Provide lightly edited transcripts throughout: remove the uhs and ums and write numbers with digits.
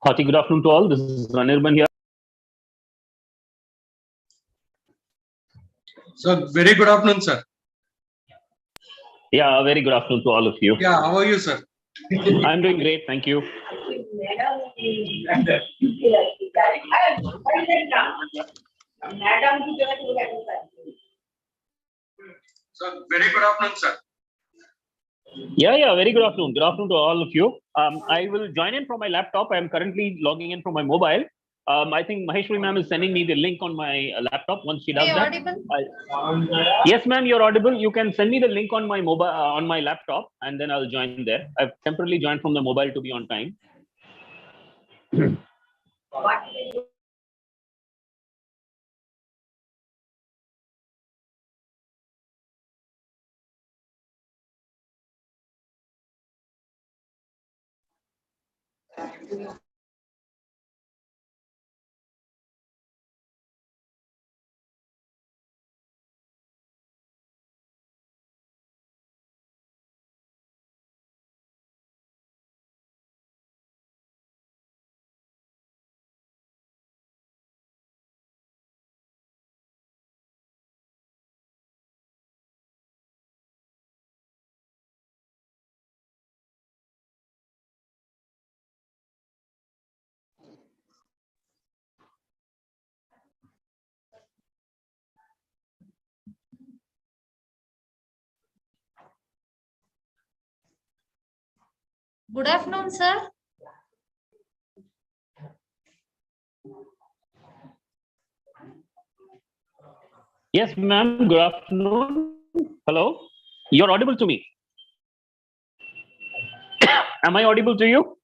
Hearty good afternoon to all. This is Anirban here. So, very good afternoon, sir. Yeah, very good afternoon to all of you. Yeah, how are you, sir? I'm doing great, thank you. So, very good afternoon, sir. Yeah, very good afternoon. Good afternoon to all of you. I will join in from my laptop. I'm currently logging in from my mobile. I think Maheshwari ma'am is sending me the link on my laptop. Once she does that, yes, ma'am, you're audible. You can send me the link on my mobile on my laptop, and then I'll join there. I've temporarily joined from the mobile to be on time. Good afternoon, sir. Yes, ma'am. Good afternoon. Hello. You're audible to me. Am I audible to you?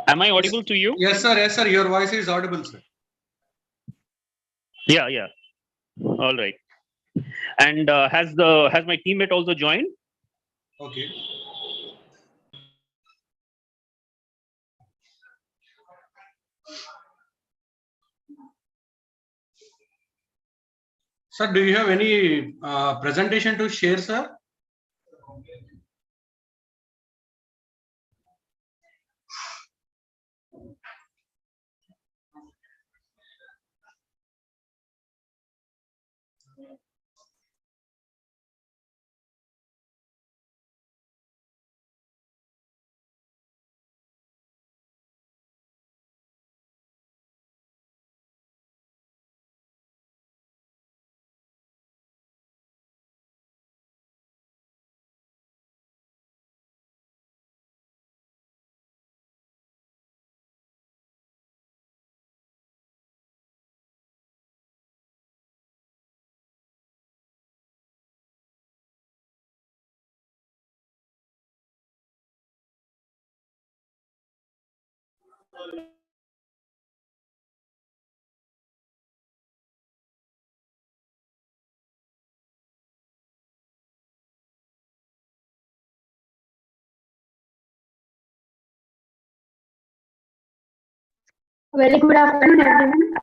Am I audible to you? Yes, sir. Yes, sir. Your voice is audible, sir. Yeah. All right. And has my teammate also joined? Okay. Sir, do you have any presentation to share, sir? Very good afternoon, everyone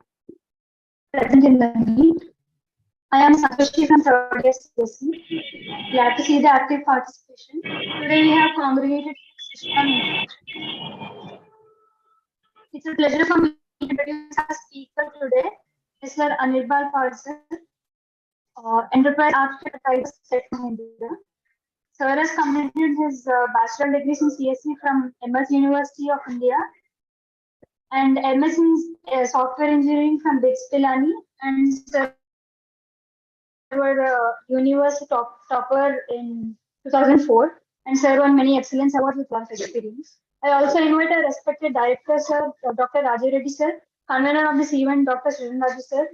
present in the meet. I am Santoshi from third year CSE. Glad to see the active participation. Today we have congregated session on introduction. It's a pleasure for me to introduce our speaker today, Mr. Anirbal Parsar, Enterprise Architect at Tech Mahindra. Sir has completed his bachelor degrees in CSE from MS University of India and MS in software engineering from BITS Pilani, and Sir were university topper in 2004, and Sir won many excellence awards with lot of experience. I also invite our respected director, Sir, Dr. Rajiv Reddy, Sir, convener of this event, Dr. Srijan Raju, Sir,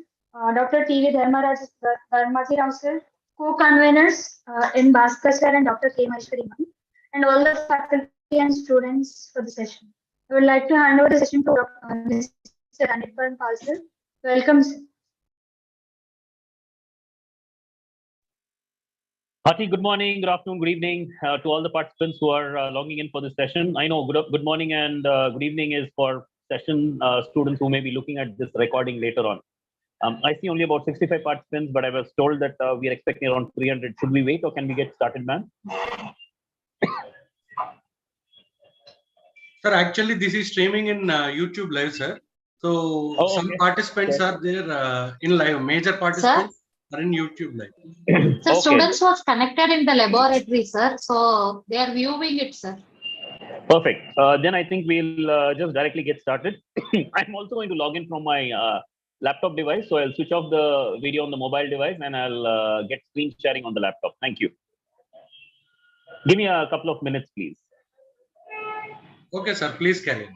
Dr. T.V. Dharmaji Rao, Sir, co-conveners in Bhaskar, Sir, and Dr. K. Maheshwari, and all the faculty and students for the session. I would like to hand over the session to Mr. Anirbal Parsar. Welcome, sir. Hearty good morning, good afternoon, good evening to all the participants who are logging in for this session. I know good morning and good evening is for session students who may be looking at this recording later on. I see only about 65 participants, but I was told that we are expecting around 300. Should we wait or can we get started, ma'am? Sir, actually, this is streaming in YouTube live, sir. So some okay. participants are there in live. Major participants are in YouTube live. So Okay. students was connected in the laboratory, sir. So they are viewing it, sir. Perfect. Then I think we'll just directly get started. I'm also going to log in from my laptop device. So I'll switch off the video on the mobile device and I'll get screen sharing on the laptop. Thank you. Give me a couple of minutes, please. Okay, sir. Please carry on.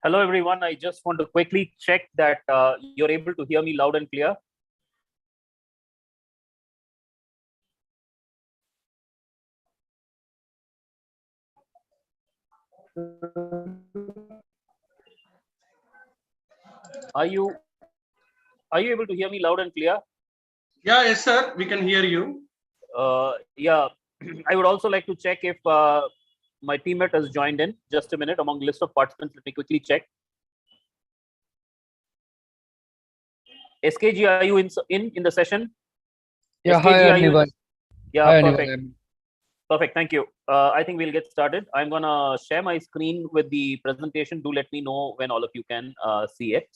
Hello, everyone. I just want to quickly check that you're able to hear me loud and clear. Are you able to hear me loud and clear? Yeah, yes, sir. We can hear you. Yeah, I would also like to check if my teammate has joined in. Just a minute, among the list of participants, let me quickly check. SKG, are you in the session? Yeah, SKG, hi are you everyone. Yeah, Hi, perfect. everyone. Perfect, thank you. I think we'll get started. I'm gonna share my screen with the presentation. Do let me know when all of you can see it.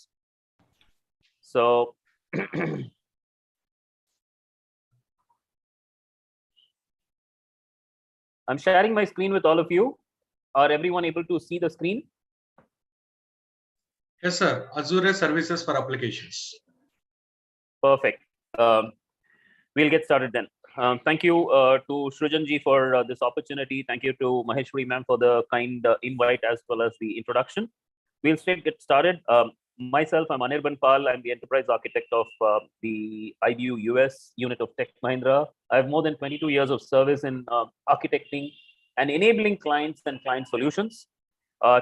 So, I'm sharing my screen with all of you. Are everyone able to see the screen? Yes, sir. Azure services for applications. Perfect. We'll get started then. Thank you to Srijanji for this opportunity. Thank you to Maheshwari ma'am for the kind invite as well as the introduction. We'll straight get started. Myself, I'm Anirban Pal. I'm the enterprise architect of the IBU US unit of Tech Mahindra. I have more than 22 years of service in architecting and enabling clients and client solutions.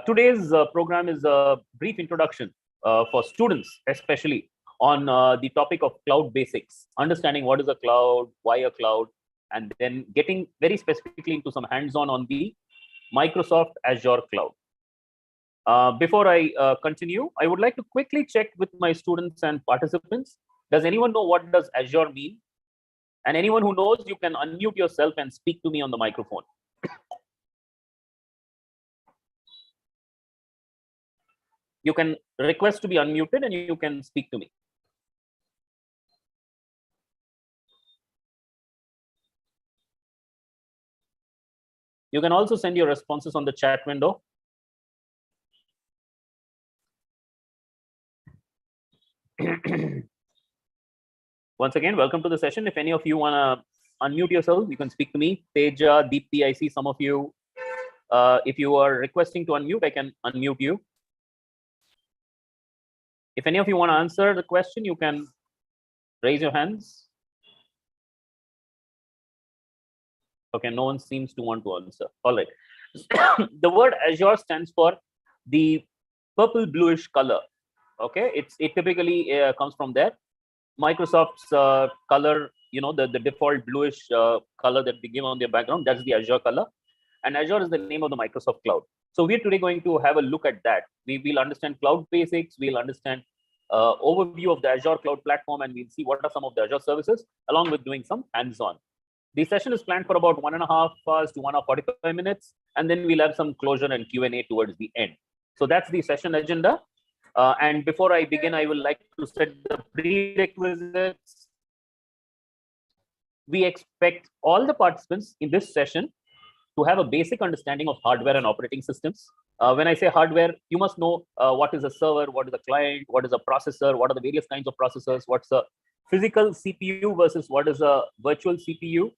Today's program is a brief introduction for students, especially on the topic of cloud basics, understanding what is a cloud, why a cloud, and then getting very specifically into some hands-on on the Microsoft Azure cloud. Before I continue, I would like to quickly check with my students and participants. Does anyone know what does Azure mean? And anyone who knows, you can unmute yourself and speak to me on the microphone. You can request to be unmuted and you can speak to me. You can also send your responses on the chat window. Once again, welcome to the session. If any of you want to unmute yourself, you can speak to me. Teja, Deepthi, I see some of you. If you are requesting to unmute, I can unmute you. If any of you want to answer the question, you can raise your hands. Okay, no one seems to want to answer. All right. The word Azure stands for the purple bluish color. Okay, it typically comes from there. Microsoft's color, you know, the default bluish color that they give on their background, that's the Azure color. And Azure is the name of the Microsoft cloud. So we're today going to have a look at that. We will understand cloud basics, we'll understand overview of the Azure cloud platform, and we'll see what are some of the Azure services, along with doing some hands-on. The session is planned for about 1.5 hours to 1 hour 45 minutes, and then we'll have some closure and Q&A towards the end. So that's the session agenda. And before I begin, I would like to set the prerequisites. We expect all the participants in this session to have a basic understanding of hardware and operating systems. When I say hardware, you must know what is a server, what is a client, what is a processor, what are the various kinds of processors, what's a physical CPU versus what is a virtual CPU.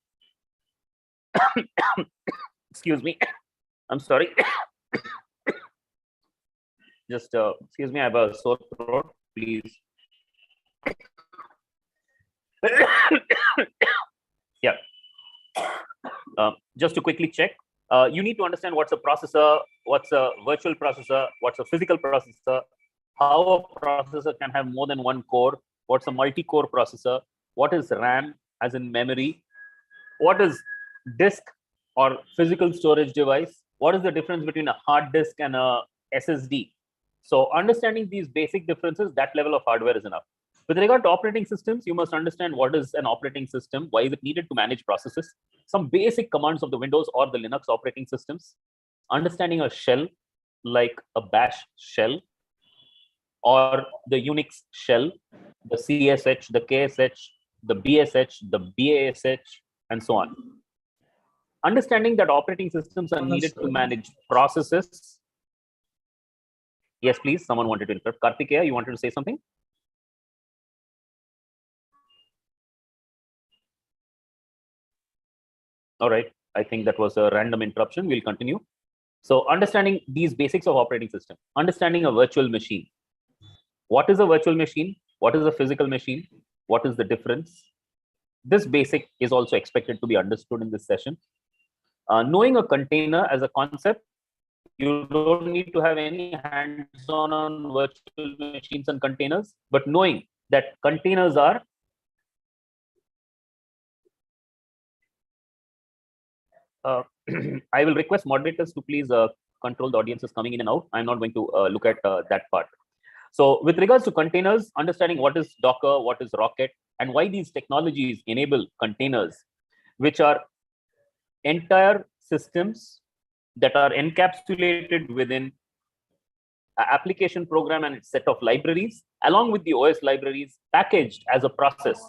Excuse me, I'm sorry. Just excuse me, I have a sore throat, please. Yeah. Just to quickly check, you need to understand what's a processor, what's a virtual processor, what's a physical processor, how a processor can have more than one core, what's a multi-core processor, what is RAM as in memory, what is disk or physical storage device, what is the difference between a hard disk and a SSD. So understanding these basic differences, that level of hardware is enough. With regard to operating systems, you must understand what is an operating system, why is it needed to manage processes, some basic commands of the Windows or the Linux operating systems, understanding a shell like a bash shell or the Unix shell, the CSH, the KSH, the BSH, the BASH, and so on. Understanding that operating systems are needed to manage processes. Yes, please. Someone wanted to interrupt. Kartikeya, you wanted to say something? All right. I think that was a random interruption. We'll continue. So understanding these basics of operating system, understanding a virtual machine. What is a virtual machine? What is a physical machine? What is the difference? This basic is also expected to be understood in this session. Knowing a container as a concept, you don't need to have any hands-on on virtual machines and containers, but knowing that containers are I will request moderators to please control the audiences coming in and out. I'm not going to look at that part. So with regards to containers, understanding what is Docker, what is Rocket, and why these technologies enable containers, which are entire systems that are encapsulated within an application program and its set of libraries, along with the OS libraries packaged as a process,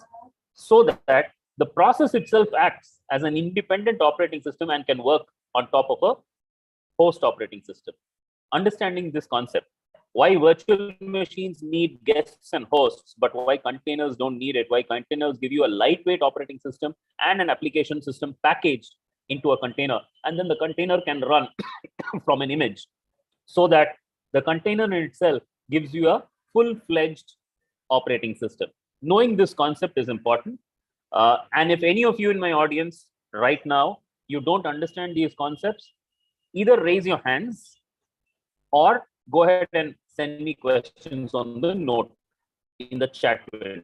so that the process itself acts as an independent operating system and can work on top of a host operating system. Understanding this concept, why virtual machines need guests and hosts, but why containers don't need it, why containers give you a lightweight operating system and an application system packaged into a container, and then the container can run from an image, so that the container in itself gives you a full-fledged operating system. Knowing this concept is important. And if any of you in my audience right now, you don't understand these concepts, either raise your hands or go ahead and send me questions on the note in the chat window.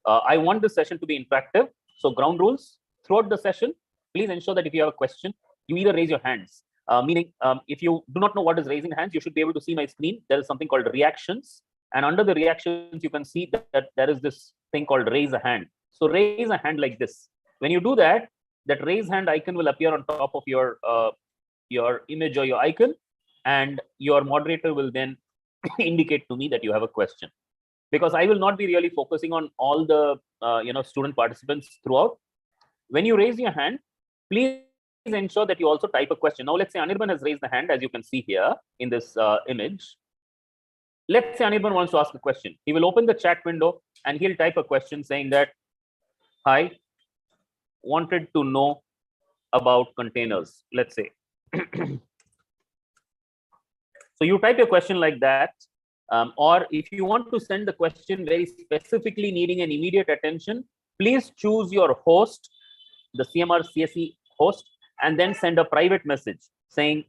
I want this session to be interactive. So ground rules throughout the session, please ensure that if you have a question, you either raise your hands, meaning if you do not know what is raising hands, you should be able to see my screen. There is something called reactions. And under the reactions, you can see that there is this thing called raise a hand. So raise a hand like this. When you do that, that raise hand icon will appear on top of your image or your icon, and your moderator will then indicate to me that you have a question. Because I will not be really focusing on all the student participants throughout. When you raise your hand, please ensure that you also type a question. Now, let's say Anirban has raised the hand, as you can see here in this image. Let's say Anirban wants to ask a question. He will open the chat window and he'll type a question saying that, "Hi, wanted to know about containers," let's say. So you type your question like that. Or if you want to send the question very specifically needing an immediate attention, please choose your host, the CMR CSE host, and then send a private message saying,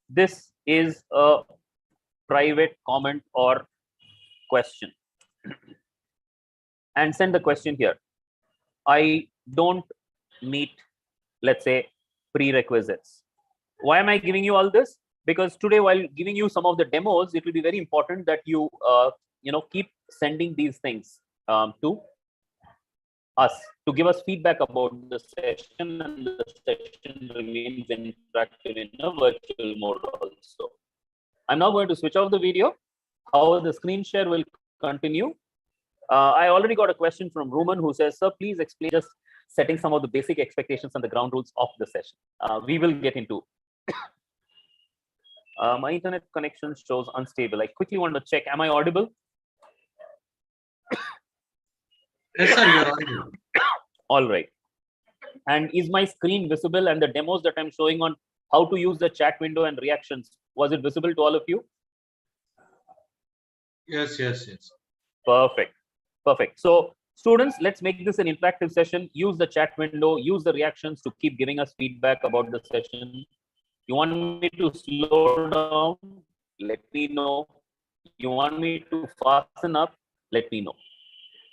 "This is a private comment or question," and send the question here. "I don't meet, let's say, prerequisites." Why am I giving you all this? Because today, while giving you some of the demos, it will be very important that you keep sending these things to us to give us feedback about the session, and the session remains interactive in a virtual mode also. I'm now going to switch off the video. How the screen share will continue. I already got a question from Ruman who says, "Sir, please explain just setting some of the basic expectations and the ground rules of the session." We will get into. My internet connection shows unstable. I quickly want to check. Am I audible? Yes, sir, you are audible. All right. And is my screen visible, and the demos that I'm showing on how to use the chat window and reactions, was it visible to all of you? Yes. Perfect. Perfect. So students, let's make this an interactive session. Use the chat window, use the reactions to keep giving us feedback about the session. You want me to slow down? Let me know. You want me to fasten up? Let me know.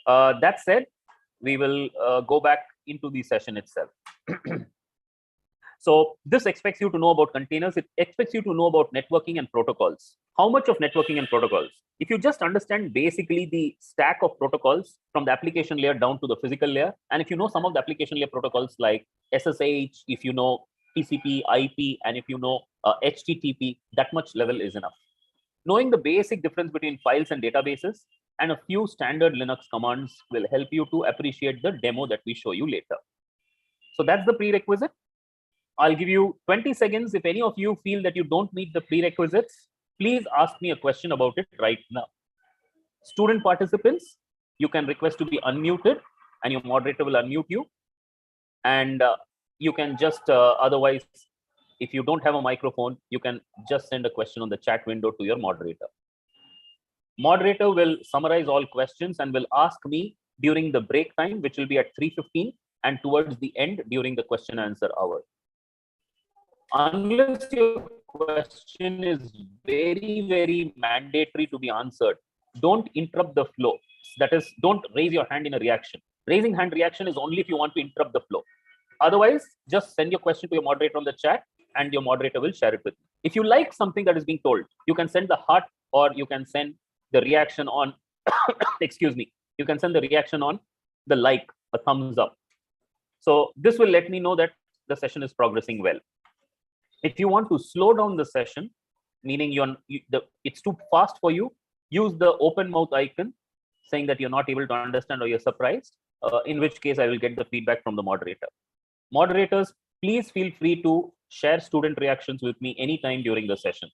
That said, we will go back into the session itself. So this expects you to know about containers. It expects you to know about networking and protocols. How much of networking and protocols? If you just understand basically the stack of protocols from the application layer down to the physical layer, and if you know some of the application layer protocols like SSH, if you know TCP, IP, and if you know HTTP, that much level is enough. Knowing the basic difference between files and databases and a few standard Linux commands will help you to appreciate the demo that we show you later. So that's the prerequisite. I'll give you 20 seconds. If any of you feel that you don't meet the prerequisites, please ask me a question about it right now. Student participants, you can request to be unmuted and your moderator will unmute you. And you can just otherwise, if you don't have a microphone, you can just send a question on the chat window to your moderator. Moderator will summarize all questions and will ask me during the break time, which will be at 3:15, and towards the end during the question answer hour. Unless your question is very, very mandatory to be answered, don't interrupt the flow. That is, don't raise your hand in a reaction. Raising hand reaction is only if you want to interrupt the flow. Otherwise, just send your question to your moderator on the chat and your moderator will share it with you. If you like something that is being told, you can send the heart, or you can send the reaction on, excuse me, you can send the reaction on the like, a thumbs up. So this will let me know that the session is progressing well. If you want to slow down the session, meaning it's too fast for you, use the open mouth icon saying that you're not able to understand or you're surprised, in which case I will get the feedback from the moderator. Moderators, please feel free to share student reactions with me anytime during the session.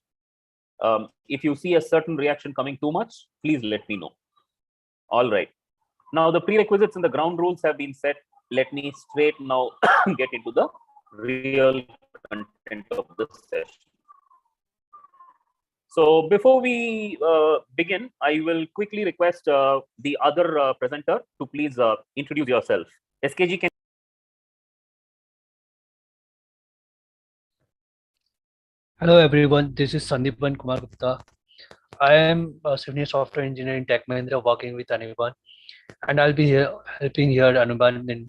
If you see a certain reaction coming too much, please let me know. All right. Now the prerequisites and the ground rules have been set. Let me straight now get into the real content of the session. So before we begin, I will quickly request the other presenter to please introduce yourself. SKG, can Hello everyone, this is Sandeepan Kumar Gupta. I am a senior software engineer in Tech Mahindra working with Anirban, and I'll be here helping Anirban in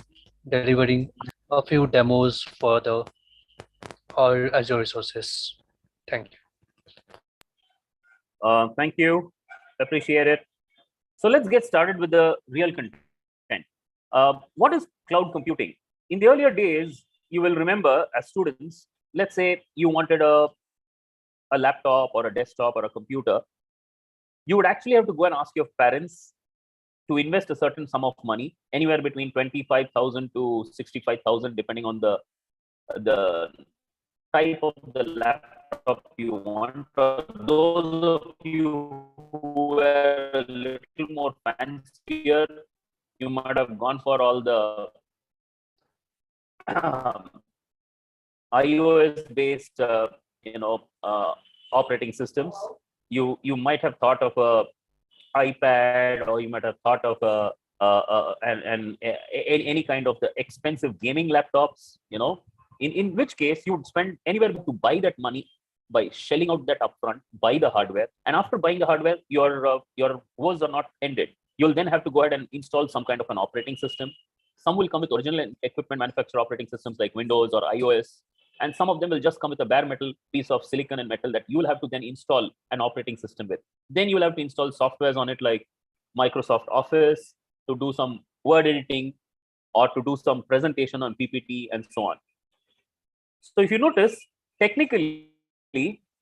delivering a few demos for our Azure resources. Thank you. Thank you. Appreciate it. So let's get started with the real content. What is cloud computing? In the earlier days, you will remember as students, let's say you wanted a laptop or a desktop or a computer, you would actually have to go and ask your parents to invest a certain sum of money, anywhere between 25,000 to 65,000, depending on the type of the laptop you want. For those of you who were a little more fancier, you might have gone for all the iOS-based, operating systems. You might have thought of a iPad, or you might have thought of any kind of the expensive gaming laptops. In which case you would spend anywhere to buy that money by shelling out that upfront, buy the hardware, and after buying the hardware, your woes are not ended. You'll then have to go ahead and install some kind of an operating system. Some will come with original equipment manufacturer operating systems like Windows or iOS, and some of them will just come with a bare metal piece of silicon and metal that you will have to then install an operating system with. Then you will have to install softwares on it like Microsoft Office to do some word editing or to do some presentation on PPT and so on. So if you notice, technically,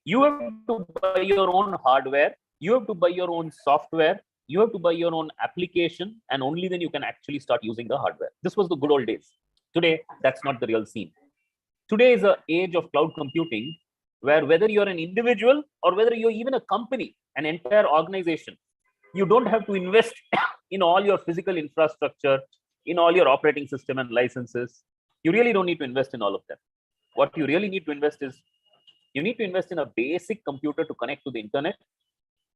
you have to buy your own hardware, you have to buy your own software, you have to buy your own application, and only then you can actually start using the hardware. This was the good old days. Today, that's not the real scene. Today is an age of cloud computing, where whether you're an individual or whether you're even a company, an entire organization, you don't have to invest in all your physical infrastructure, in all your operating system and licenses. You really don't need to invest in all of them. What you really need to invest is, you need to invest in a basic computer to connect to the internet.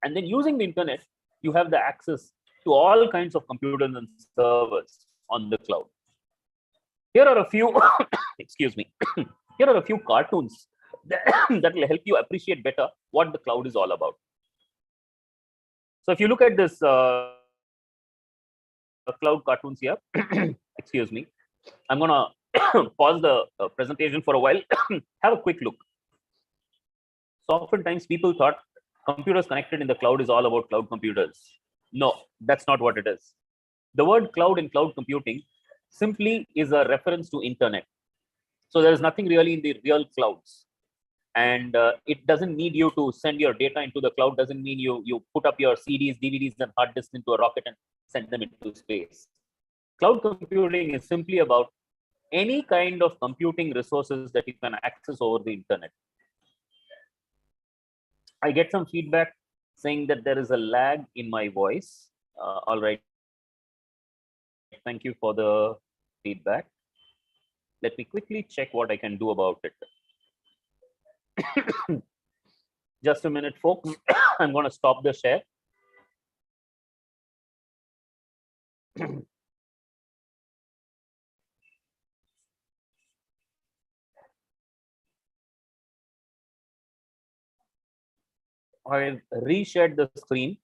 And then using the internet, you have the access to all kinds of computers and servers on the cloud. Here are a few, excuse me, here are a few cartoons that will help you appreciate better what the cloud is all about. So if you look at this cloud cartoons here, excuse me, I'm gonna pause the presentation for a while. Have a quick look. So oftentimes people thought computers connected in the cloud is all about cloud computers. No, that's not what it is. The word cloud in cloud computing simply is a reference to internet. So there is nothing really in the real clouds. And it doesn't need you to send your data into the cloud, doesn't mean you put up your CDs, DVDs, and hard disks into a rocket and send them into space. Cloud computing is simply about any kind of computing resources that you can access over the internet. I get some feedback saying that there is a lag in my voice. All right. Thank you for the feedback. Let me quickly check what I can do about it. Just a minute, folks. I'm going to stop the share. I've reshared the screen.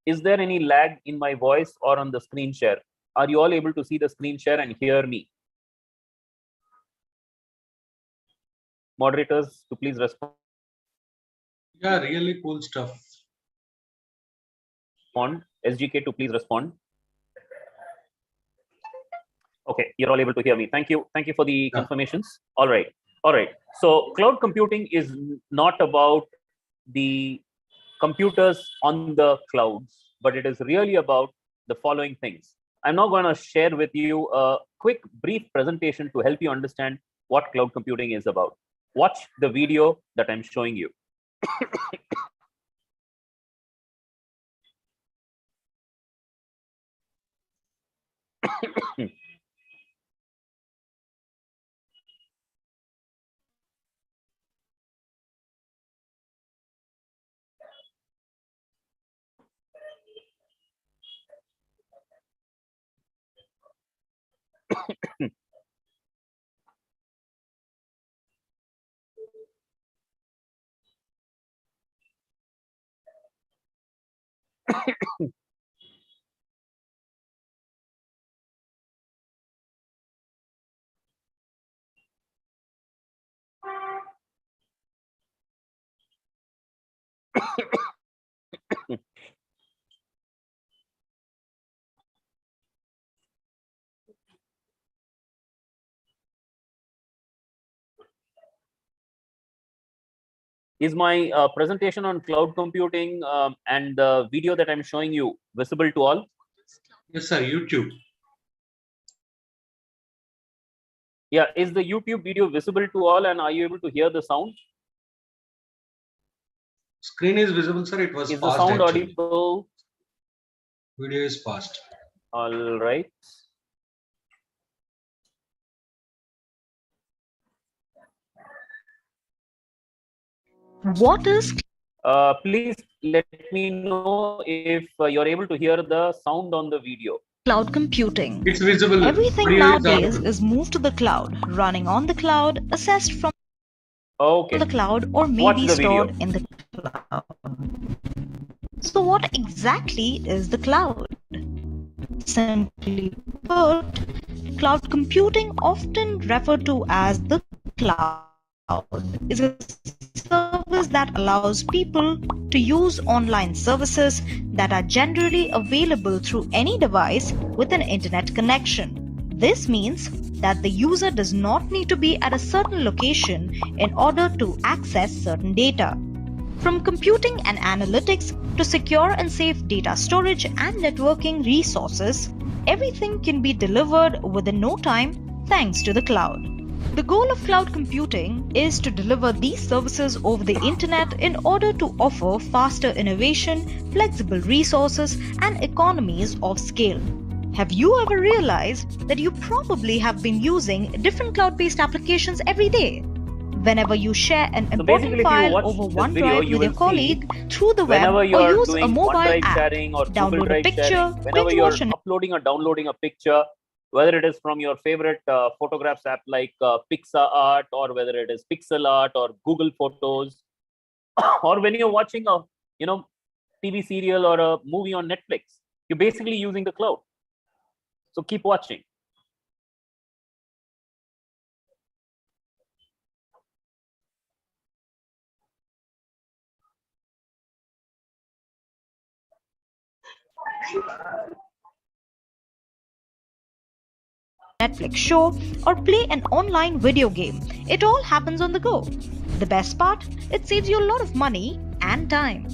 Is there any lag in my voice or on the screen share? Are you all able to see the screen share and hear me? Moderators, to please respond. Yeah, really cool stuff. SGK to please respond. Okay, you're all able to hear me. Thank you. Thank you for the confirmations. All right. All right. So cloud computing is not about the computers on the clouds, but it is really about the following things. I'm now going to share with you a quick, brief presentation to help you understand what cloud computing is about. Watch the video that I'm showing you. Is my presentation on cloud computing and the video that I'm showing you visible to all? Yes, sir. YouTube. Yeah, is the YouTube video visible to all, and are you able to hear the sound? Screen is visible, sir. It was Is the fast. sound Actually. audible? Video is fast. All right. What is Please let me know if you're able to hear the sound on the video. cloud computing? It's visible. Everything Audio is nowadays audible. is moved to the cloud, running on the cloud, assessed from Okay. the cloud, or Watch maybe the video. stored in the cloud. So what exactly is the cloud? Simply put, cloud computing, often referred to as the cloud, is a service that allows people to use online services that are generally available through any device with an internet connection. This means that the user does not need to be at a certain location in order to access certain data. From computing and analytics to secure and safe data storage and networking resources, everything can be delivered within no time thanks to the cloud. The goal of cloud computing is to deliver these services over the internet in order to offer faster innovation, flexible resources, and economies of scale. Have you ever realized that you probably have been using different cloud-based applications every day? Whenever you share an So important basically, if you file watch over this video, OneDrive you with your will see colleague through the web whenever you or are use a doing mobile OneDrive app, sharing or Google download a Drive picture, sharing, whenever binge you're watch an uploading or downloading a picture, whether it is from your favorite photographs app like PixArt, or whether it is Pixel Art or Google Photos, or when you're watching a TV serial or a movie on Netflix, you're basically using the cloud. So keep watching. Netflix show, or play an online video game. It all happens on the go. The best part? It saves you a lot of money and time.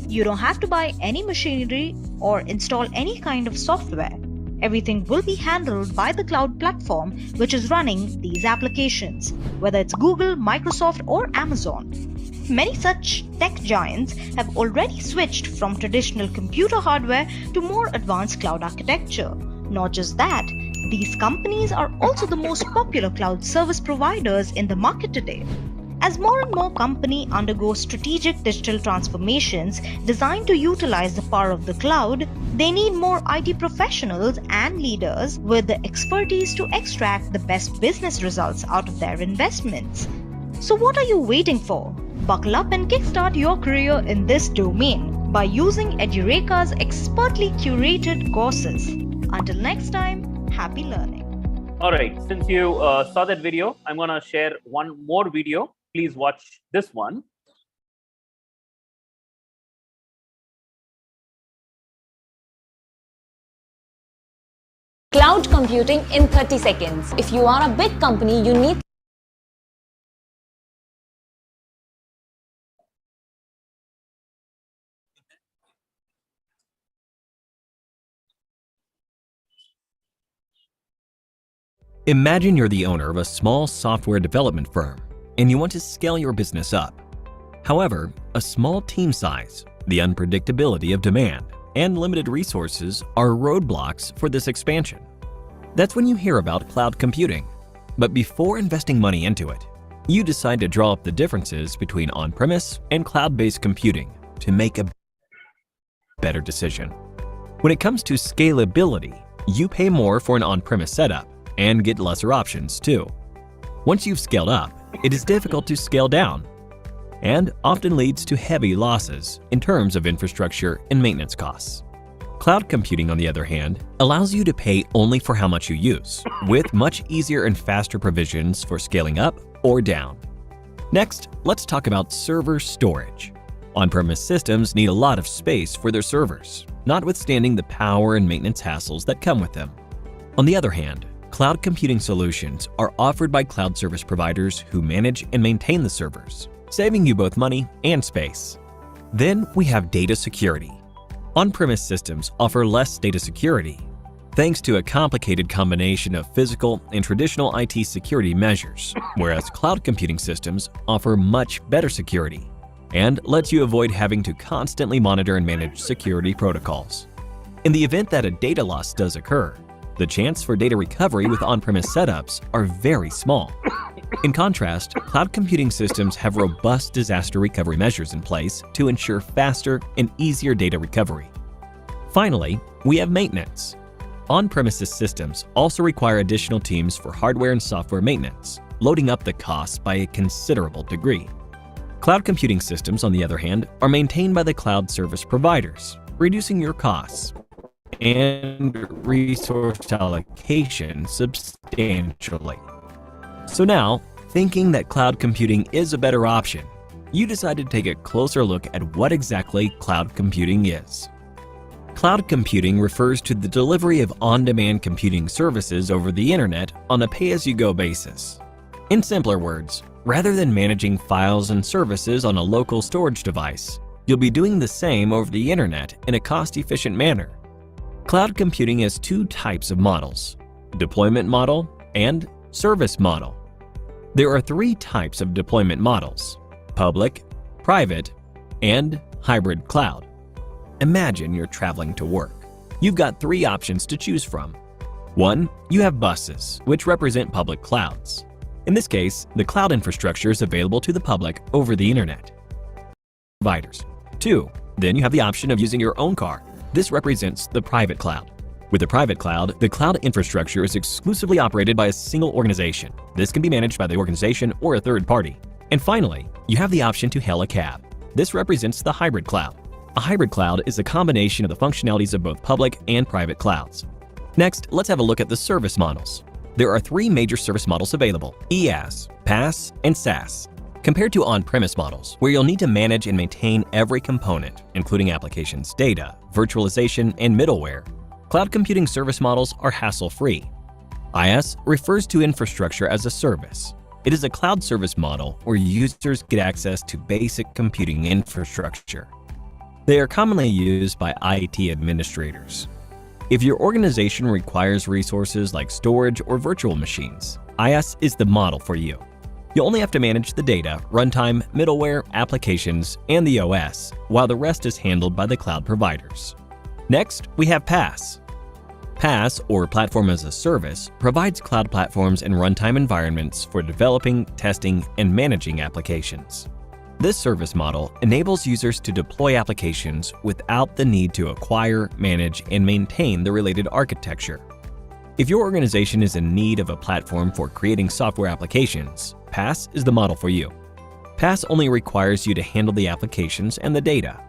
You don't have to buy any machinery or install any kind of software. Everything will be handled by the cloud platform which is running these applications, whether it's Google, Microsoft, or Amazon. Many such tech giants have already switched from traditional computer hardware to more advanced cloud architecture. Not just that, these companies are also the most popular cloud service providers in the market today. As more and more companies undergo strategic digital transformations designed to utilize the power of the cloud, they need more IT professionals and leaders with the expertise to extract the best business results out of their investments. So what are you waiting for? Buckle up and kickstart your career in this domain by using Edureka's expertly curated courses. Until next time, happy learning. All right, since you saw that video, I'm going to share one more video. Please watch this one. Cloud computing in 30 seconds. If you are a big company, you need Imagine you're the owner of a small software development firm and you want to scale your business up. However, a small team size, the unpredictability of demand, and limited resources are roadblocks for this expansion. That's when you hear about cloud computing. But before investing money into it, you decide to draw up the differences between on-premise and cloud-based computing to make a better decision. When it comes to scalability, you pay more for an on-premise setup and get lesser options too. Once you've scaled up, it is difficult to scale down and often leads to heavy losses in terms of infrastructure and maintenance costs. Cloud computing, on the other hand, allows you to pay only for how much you use, with much easier and faster provisions for scaling up or down. Next, let's talk about server storage. On-premise systems need a lot of space for their servers, notwithstanding the power and maintenance hassles that come with them. On the other hand, cloud computing solutions are offered by cloud service providers who manage and maintain the servers, saving you both money and space. Then we have data security. On-premise systems offer less data security, thanks to a complicated combination of physical and traditional IT security measures, whereas cloud computing systems offer much better security and lets you avoid having to constantly monitor and manage security protocols. In the event that a data loss does occur, the chance for data recovery with on-premise setups are very small. In contrast, cloud computing systems have robust disaster recovery measures in place to ensure faster and easier data recovery. Finally, we have maintenance. On-premises systems also require additional teams for hardware and software maintenance, loading up the costs by a considerable degree. Cloud computing systems, on the other hand, are maintained by the cloud service providers, reducing your costs and resource allocation substantially. So now, thinking that cloud computing is a better option, you decide to take a closer look at what exactly cloud computing is. Cloud computing refers to the delivery of on-demand computing services over the internet on a pay-as-you-go basis. In simpler words, rather than managing files and services on a local storage device, you'll be doing the same over the internet in a cost-efficient manner. Cloud computing has two types of models: deployment model and service model. There are three types of deployment models: public, private, and hybrid cloud. Imagine you're traveling to work. You've got three options to choose from. One, you have buses, which represent public clouds. In this case, the cloud infrastructure is available to the public over the internet. Providers. Two, then you have the option of using your own car. This represents the private cloud. With the private cloud, the cloud infrastructure is exclusively operated by a single organization. This can be managed by the organization or a third party. And finally, you have the option to hail a cab. This represents the hybrid cloud. A hybrid cloud is a combination of the functionalities of both public and private clouds. Next, let's have a look at the service models. There are three major service models available: IaaS, PaaS, and SaaS. Compared to on-premise models, where you'll need to manage and maintain every component, including applications, data, virtualization, and middleware, cloud computing service models are hassle-free. IaaS refers to infrastructure as a service. It is a cloud service model where users get access to basic computing infrastructure. They are commonly used by IT administrators. If your organization requires resources like storage or virtual machines, IaaS is the model for you. You only have to manage the data, runtime, middleware, applications, and the OS, while the rest is handled by the cloud providers. Next, we have PaaS. PaaS, or Platform as a Service, provides cloud platforms and runtime environments for developing, testing, and managing applications. This service model enables users to deploy applications without the need to acquire, manage, and maintain the related architecture. If your organization is in need of a platform for creating software applications, PaaS is the model for you. PaaS only requires you to handle the applications and the data.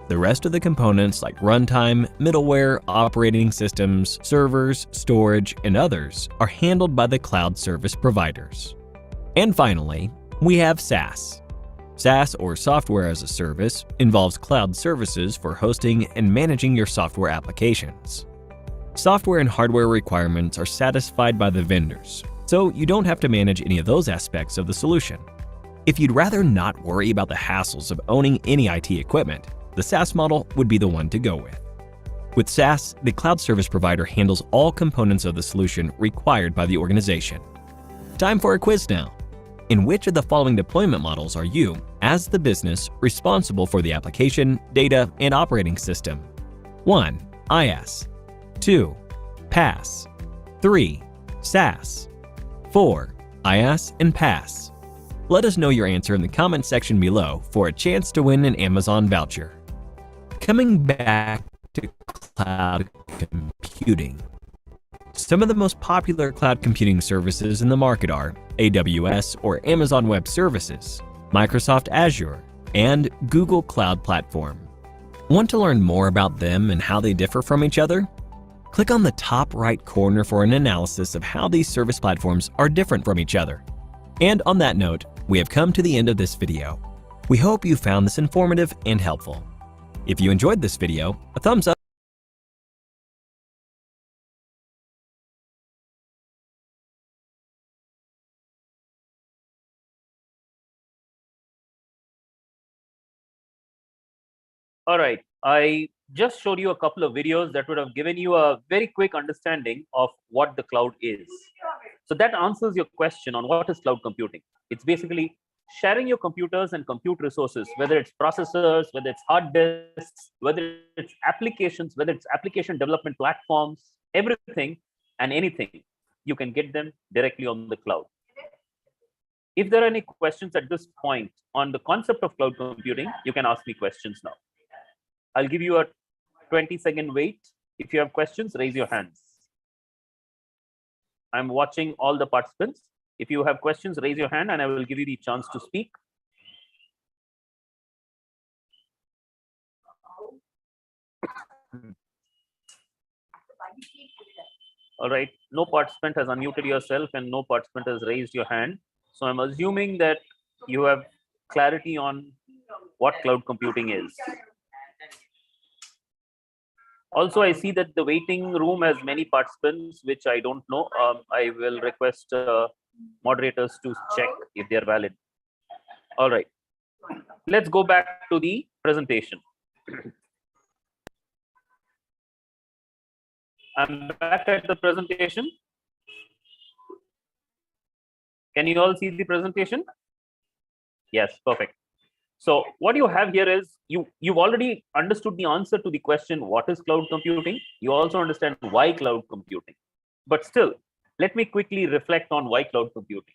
The rest of the components like runtime, middleware, operating systems, servers, storage, and others are handled by the cloud service providers. And finally, we have SaaS. SaaS, or Software as a Service, involves cloud services for hosting and managing your software applications. Software and hardware requirements are satisfied by the vendors, so you don't have to manage any of those aspects of the solution. If you'd rather not worry about the hassles of owning any IT equipment, the SaaS model would be the one to go with. With SaaS, the cloud service provider handles all components of the solution required by the organization. Time for a quiz now. In which of the following deployment models are you, as the business, responsible for the application, data, and operating system? 1. IaaS. 2. PaaS. 3. SaaS. 4. IaaS and PaaS. Let us know your answer in the comment section below for a chance to win an Amazon voucher. Coming back to cloud computing. Some of the most popular cloud computing services in the market are AWS or Amazon Web Services, Microsoft Azure, and Google Cloud Platform. Want to learn more about them and how they differ from each other? Click on the top right corner for an analysis of how these service platforms are different from each other. And on that note, we have come to the end of this video. We hope you found this informative and helpful. If you enjoyed this video, a thumbs up All right. I just showed you a couple of videos that would have given you a very quick understanding of what the cloud is. So that answers your question on what is cloud computing. It's basically sharing your computers and compute resources, whether it's processors, whether it's hard disks, whether it's applications, whether it's application development platforms, everything and anything, you can get them directly on the cloud. If there are any questions at this point on the concept of cloud computing, you can ask me questions now. I'll give you a 20-second wait. If you have questions, raise your hands. I'm watching all the participants. If you have questions, raise your hand and I will give you the chance to speak. All right, no participant has unmuted yourself and no participant has raised your hand. So I'm assuming that you have clarity on what cloud computing is. Also, I see that the waiting room has many participants, which I don't know. I will request moderators to check if they are valid. All right, let's go back to the presentation. I'm back at the presentation. Can you all see the presentation? Yes, perfect. So what you have here is you've already understood the answer to the question, what is cloud computing? You also understand why cloud computing. But still, let me quickly reflect on why cloud computing.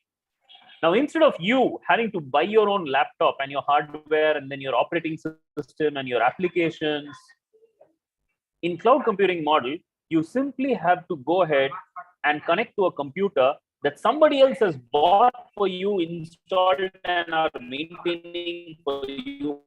Now, instead of you having to buy your own laptop and your hardware and then your operating system and your applications, in cloud computing model, you simply have to go ahead and connect to a computer that somebody else has bought for you, installed, and are maintaining for you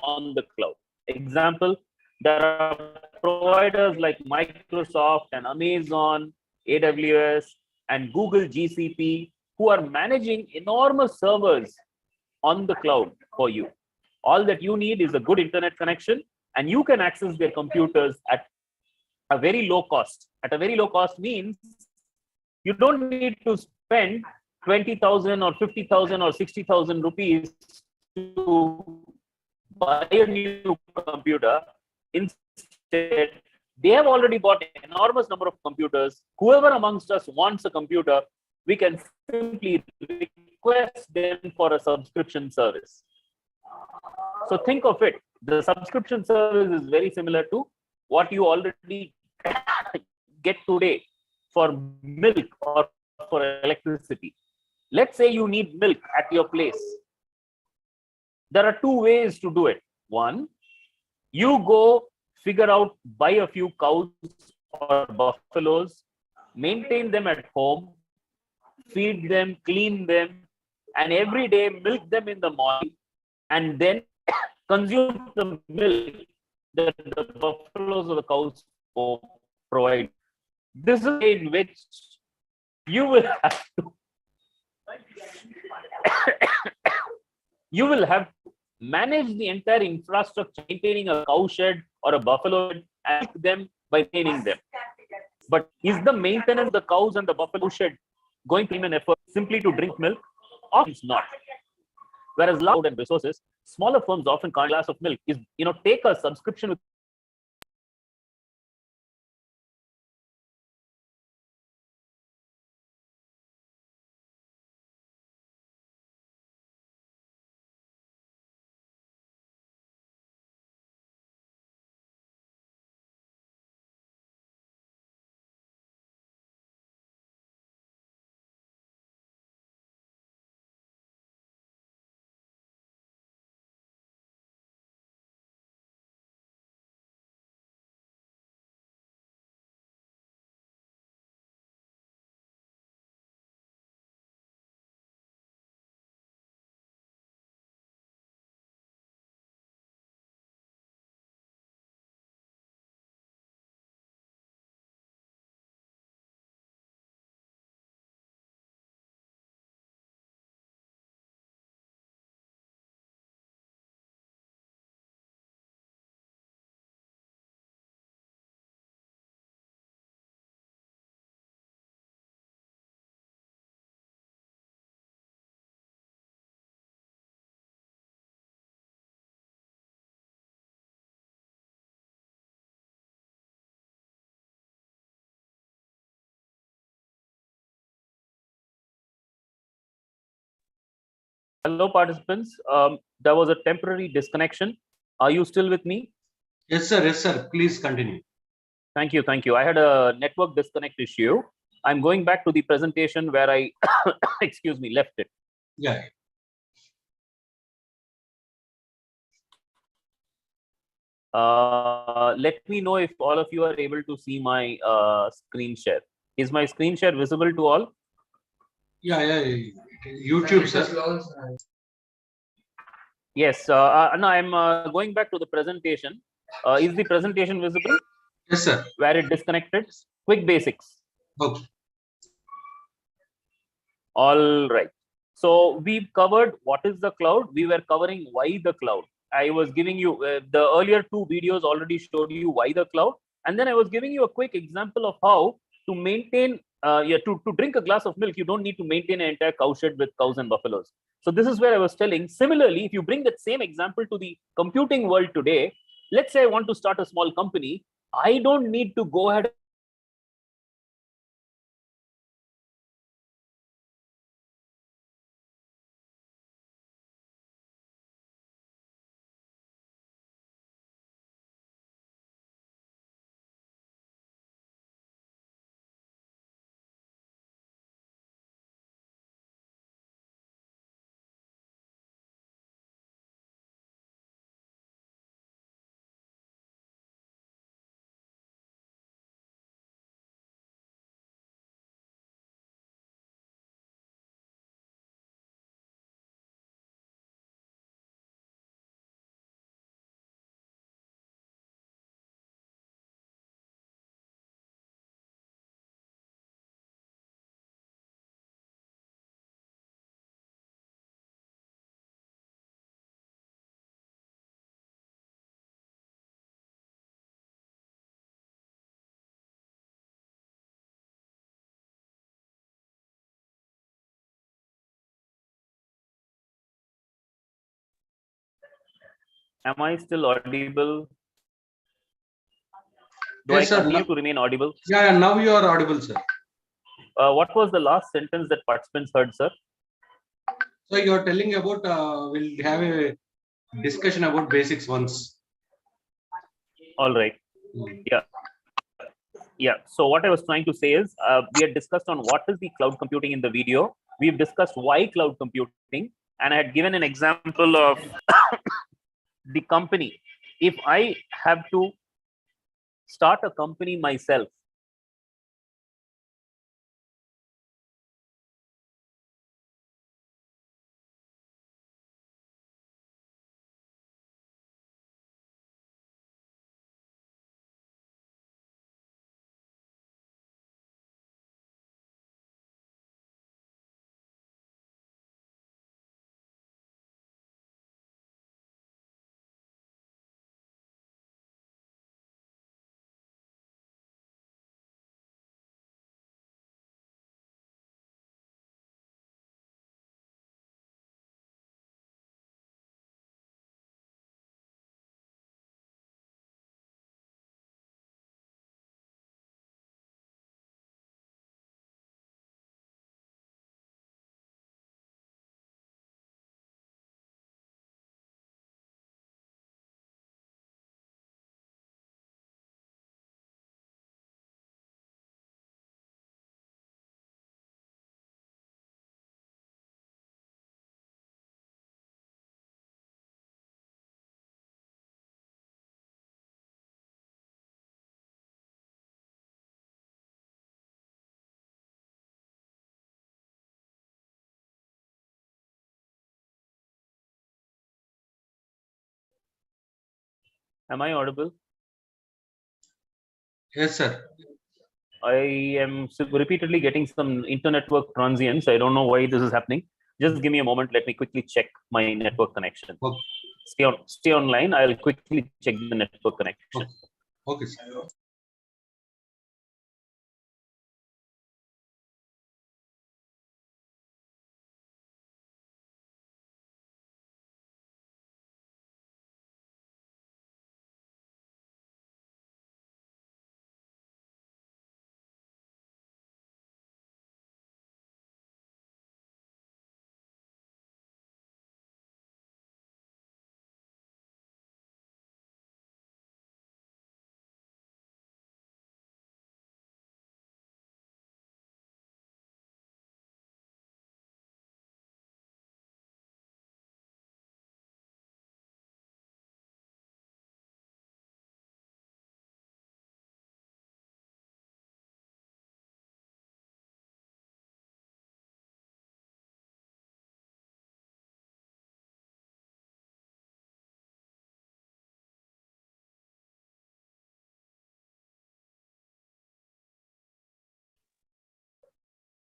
on the cloud. Example, there are providers like Microsoft and Amazon, AWS, and Google GCP who are managing enormous servers on the cloud for you. All that you need is a good internet connection, and you can access their computers at a very low cost. At a very low cost means you don't need to spend 20,000 or 50,000 or 60,000 rupees to buy a new computer. Instead, they have already bought an enormous number of computers. Whoever amongst us wants a computer, we can simply request them for a subscription service. So think of it. The subscription service is very similar to what you already get today for milk or for electricity. Let's say you need milk at your place. There are two ways to do it. One, you go figure out, buy a few cows or buffaloes, maintain them at home, feed them, clean them, and every day milk them in the morning, and then consume the milk that the buffaloes or the cows provide. This is a way in which you will have to you will have to manage the entire infrastructure, maintaining a cow shed or a buffalo shed, and milk them by maintaining them. But is the maintenance of the cows and the buffalo shed going to be an effort simply to drink milk? Or it's not. Whereas large and resources, smaller firms often can't glass of milk is take a subscription with Hello, participants. There was a temporary disconnection. Are you still with me? Yes, sir. Yes, sir. Please continue. Thank you. Thank you. I had a network disconnect issue. I'm going back to the presentation where I, excuse me, left it. Yeah. Let me know if all of you are able to see my screen share. Is my screen share visible to all? Yeah. YouTube, sir. Yes. No, I'm going back to the presentation. Is the presentation visible? Yes, sir. Where it disconnected? Quick basics. Okay. All right. So we've covered what is the cloud. We were covering why the cloud. I was giving you the earlier two videos already showed you why the cloud. And then I was giving you a quick example of how to maintain, to drink a glass of milk, you don't need to maintain an entire cow shed with cows and buffaloes. So this is where I was telling, similarly, if you bring that same example to the computing world today, let's say I want to start a small company, I don't need to go ahead am I still audible? Do Yes, I sir. continue to remain audible? Yeah. Now you are audible, sir. What was the last sentence that participants heard, sir? So you are telling about we'll have a discussion about basics once. All right. Yeah. Yeah. So what I was trying to say is we had discussed on what is the cloud computing in the video. We've discussed why cloud computing, and I had given an example of the company. If I have to start a company myself, am I audible? Yes, sir. I am repeatedly getting some internet network transients. I don't know why this is happening. Just give me a moment. Let me quickly check my network connection. Okay. Stay online. I'll quickly check the network connection. Okay, sir.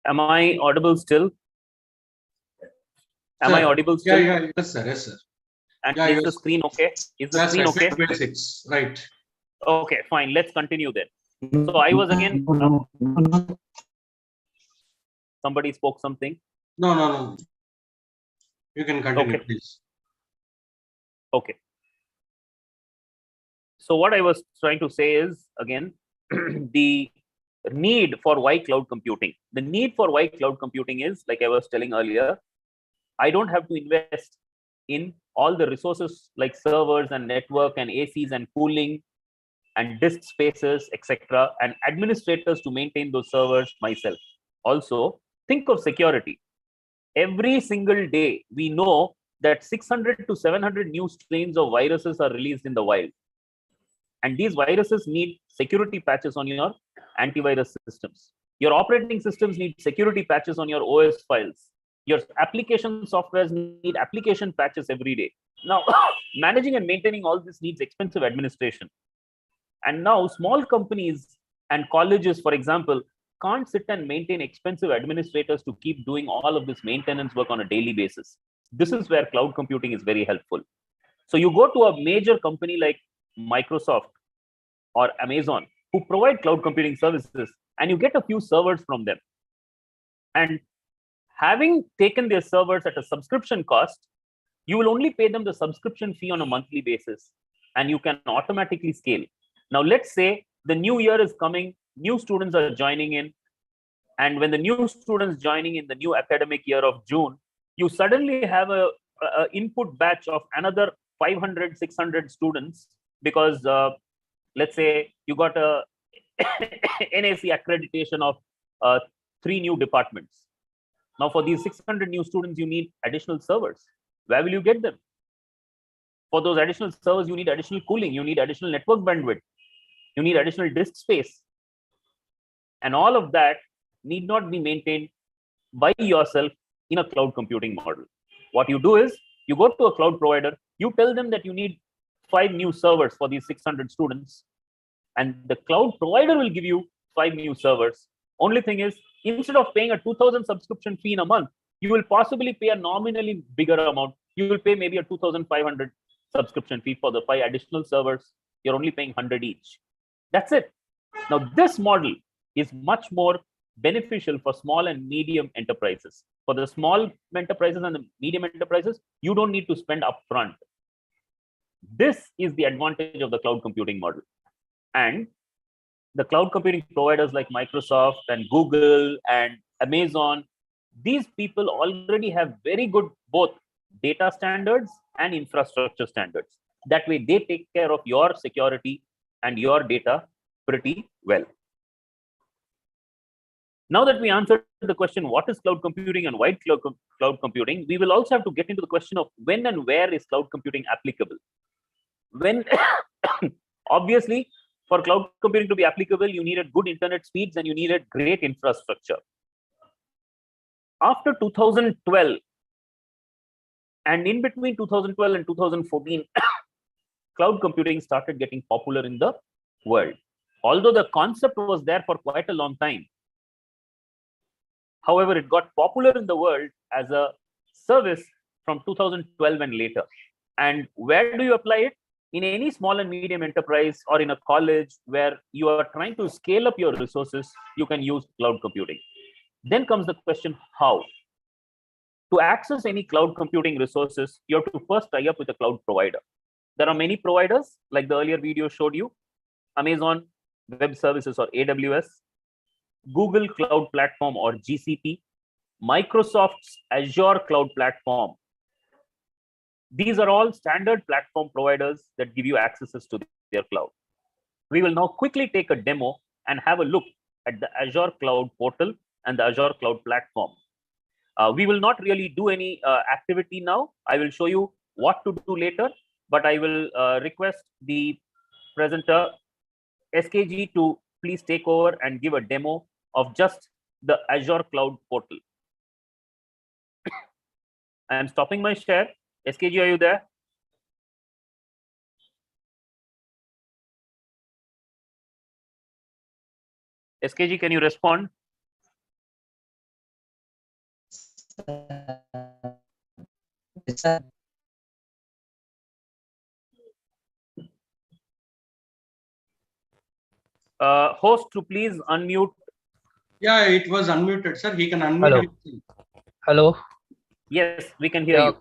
Am I audible still? Am I Sir, audible still? yes, sir. Yes, sir. And Yeah, is yes. the screen okay? Is the That's screen right. okay? 26. Right. Okay, fine. Let's continue then. So I was again. Somebody spoke something. No. You can continue, Okay. please. Okay. So what I was trying to say is again the need for why cloud computing. The need for why cloud computing is, like I was telling earlier, I don't have to invest in all the resources like servers and network and ACs and cooling and disk spaces, etc., and administrators to maintain those servers myself. Also, think of security. Every single day, we know that 600 to 700 new strains of viruses are released in the wild. And these viruses need security patches on your antivirus systems. Your operating systems need security patches on your OS files. Your application softwares need application patches every day. Now, managing and maintaining all this needs expensive administration. And now small companies and colleges, for example, can't sit and maintain expensive administrators to keep doing all of this maintenance work on a daily basis. This is where cloud computing is very helpful. So you go to a major company like Microsoft or Amazon who provide cloud computing services, and you get a few servers from them. And having taken their servers at a subscription cost, you will only pay them the subscription fee on a monthly basis, and you can automatically scale. Now, let's say the new year is coming, new students are joining in, and when the new students joining in the new academic year of June, you suddenly have a input batch of another 500, 600 students because let's say you got a NAC accreditation of 3 new departments. Now, for these 600 new students, you need additional servers. Where will you get them? For those additional servers, you need additional cooling, you need additional network bandwidth, you need additional disk space. And all of that need not be maintained by yourself in a cloud computing model. What you do is you go to a cloud provider, you tell them that you need 5 new servers for these 600 students, and the cloud provider will give you 5 new servers. Only thing is, instead of paying a 2,000 subscription fee in a month, you will possibly pay a nominally bigger amount. You will pay maybe a 2,500 subscription fee for the 5 additional servers. You're only paying 100 each. That's it. Now, this model is much more beneficial for small and medium enterprises. For the small enterprises and the medium enterprises, you don't need to spend upfront. This is the advantage of the cloud computing model. And the cloud computing providers like Microsoft and Google and Amazon, these people already have very good both data standards and infrastructure standards. That way, they take care of your security and your data pretty well. Now that we answered the question, what is cloud computing and why cloud computing, we will also have to get into the question of when and where is cloud computing applicable. When, obviously, for cloud computing to be applicable, you needed good internet speeds and you needed great infrastructure. After 2012, and in between 2012 and 2014, cloud computing started getting popular in the world. Although the concept was there for quite a long time, however, it got popular in the world as a service from 2012 and later. And where do you apply it? In any small and medium enterprise or in a college where you are trying to scale up your resources, you can use cloud computing. Then comes the question, how? To access any cloud computing resources, you have to first tie up with a cloud provider. There are many providers, like the earlier video showed you, Amazon Web Services or AWS, Google Cloud Platform or GCP, Microsoft's Azure Cloud Platform. These are all standard platform providers that give you accesses to their cloud. We will now quickly take a demo and have a look at the Azure Cloud Portal and the Azure Cloud Platform. We will not really do any activity now. I will show you what to do later, but I will request the presenter SKG to please take over and give a demo of just the Azure Cloud Portal. I am stopping my share. SKG, are you there? SKG, can you respond? Host to please unmute. Yeah, it was unmuted, sir. He can unmute Hello. himself. Hello. Yes, we can hear Yeah. you.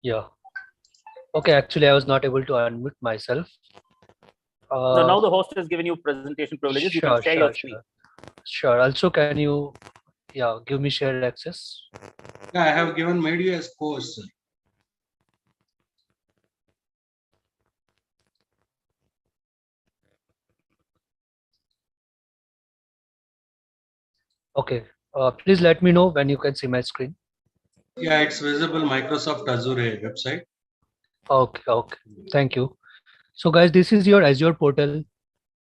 Yeah. Okay. Actually, I was not able to unmute myself. So now the host has given you presentation privileges. You can share your screen. Sure. Also, can you, give me share access? Yeah, I have made you as host, sir. Okay. Please let me know when you can see my screen. Yeah, it's visible Microsoft Azure website. Okay. Okay. Thank you. So, guys, this is your Azure portal.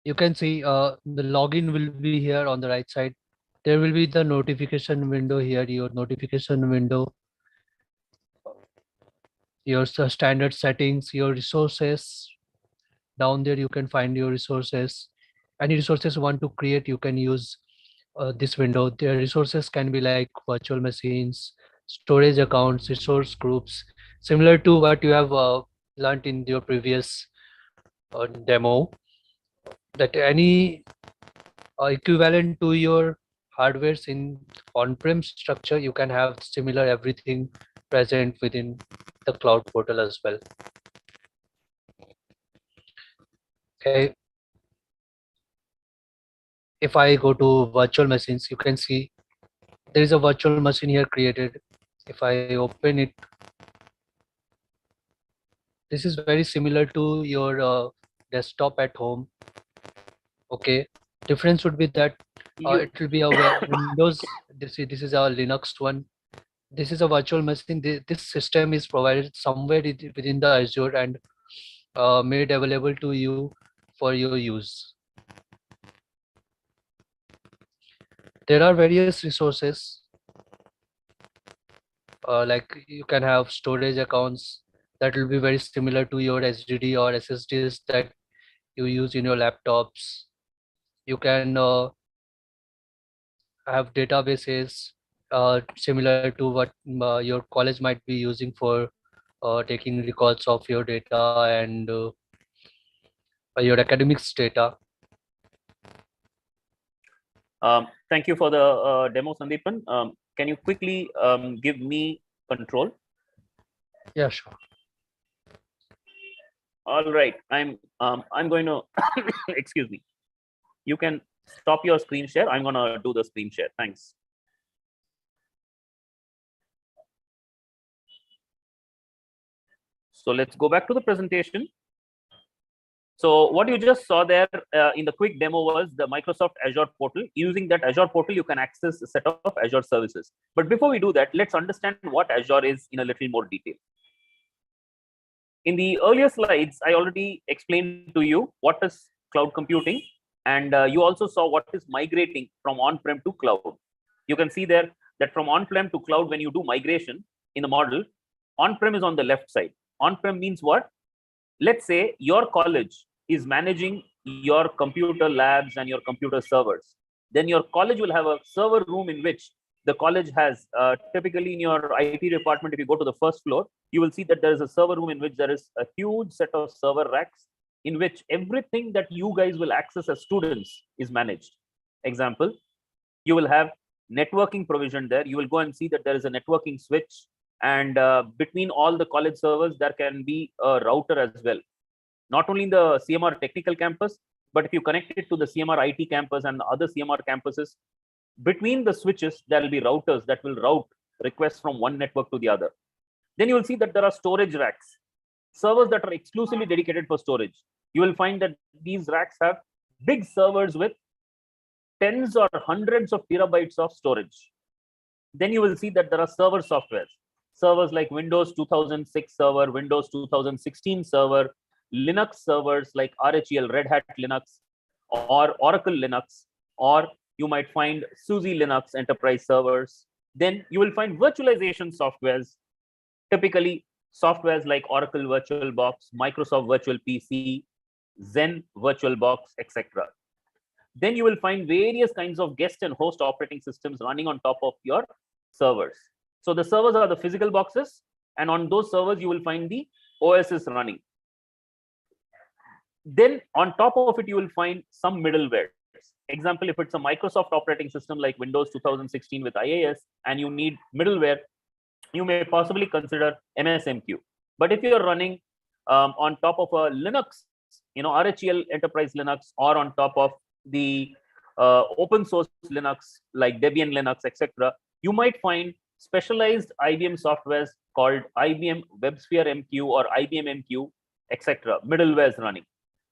You can see the login will be here on the right side. There will be the notification window here, your notification window, your standard settings, your resources. Down there, you can find your resources. Any resources you want to create, you can use this window. Their resources can be like virtual machines, storage accounts, resource groups, similar to what you have learned in your previous demo. That any equivalent to your hardwares in on-prem structure, you can have similar everything present within the cloud portal as well. Okay. If I go to virtual machines, you can see there is a virtual machine here created. If I open it, this is very similar to your desktop at home. Okay. Difference would be that it will be a Windows. This is our Linux one. This is a virtual machine. This system is provided somewhere within the Azure and made available to you for your use. There are various resources like you can have storage accounts that will be very similar to your HDD or SSDs that you use in your laptops. You can have databases similar to what your college might be using for taking records of your data and your academics data. Thank you for the demo, Sandeepan. Can you quickly give me control? Yeah, sure. All right, I'm going to excuse me. You can stop your screen share. I'm going to do the screen share. Thanks. So let's go back to the presentation. So what you just saw there in the quick demo was the Microsoft Azure portal. Using that Azure portal, you can access a set of Azure services. But before we do that, let's understand what Azure is in a little more detail. In the earlier slides, I already explained to you what is cloud computing, and you also saw what is migrating from on-prem to cloud. You can see there that from on-prem to cloud, when you do migration in the model, on-prem is on the left side. On-prem means what? Let's say your college is managing your computer labs and your computer servers. Then your college will have a server room in which the college has typically in your IT department, if you go to the first floor, you will see that there is a server room in which there is a huge set of server racks in which everything that you guys will access as students is managed. Example, you will have networking provision there. You will go and see that there is a networking switch, and between all the college servers, there can be a router as well. Not only in the CMR technical campus, but if you connect it to the CMR IT campus and the other CMR campuses, between the switches, there will be routers that will route requests from one network to the other. Then you will see that there are storage racks, servers that are exclusively dedicated for storage. You will find that these racks have big servers with tens or hundreds of terabytes of storage. Then you will see that there are server softwares, servers like Windows 2006 server, Windows 2016 server, Linux servers like RHEL, Red Hat Linux, or Oracle Linux, or you might find SUSE Linux enterprise servers. Then you will find virtualization softwares, typically softwares like Oracle VirtualBox, Microsoft Virtual PC, Zen VirtualBox, etc. Then you will find various kinds of guest and host operating systems running on top of your servers. So the servers are the physical boxes, and on those servers you will find the OSs running. Then on top of it, you will find some middleware. Example, if it's a Microsoft operating system like Windows 2016 with IIS, and you need middleware, you may possibly consider MSMQ. But if you're running on top of a Linux, RHEL Enterprise Linux, or on top of the open source Linux like Debian Linux, etc., you might find specialized IBM softwares called IBM WebSphere MQ or IBM MQ, etc., middlewares running.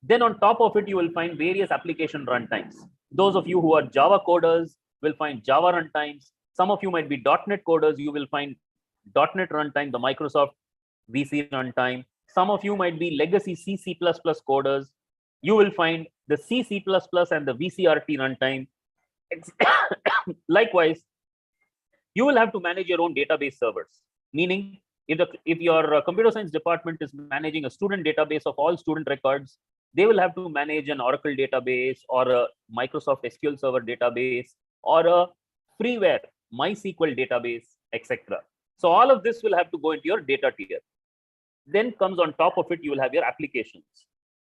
Then on top of it, you will find various application runtimes. Those of you who are Java coders will find Java runtimes. Some of you might be .NET coders, you will find .NET runtime, the Microsoft VC runtime. Some of you might be legacy C++ coders. You will find the C++ and the VCRT runtime. Likewise, you will have to manage your own database servers, meaning if your computer science department is managing a student database of all student records, they will have to manage an Oracle database or a Microsoft SQL Server database or a freeware MySQL database, etc. So all of this will have to go into your data tier. Then comes on top of it, you will have your applications.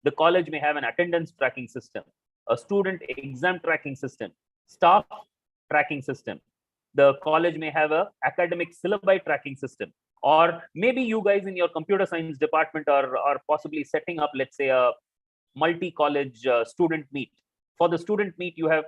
The college may have an attendance tracking system, a student exam tracking system, staff tracking system. The college may have a academic syllabi tracking system, or maybe you guys in your computer science department are possibly setting up, let's say, a multi-college student meet. For the student meet, you have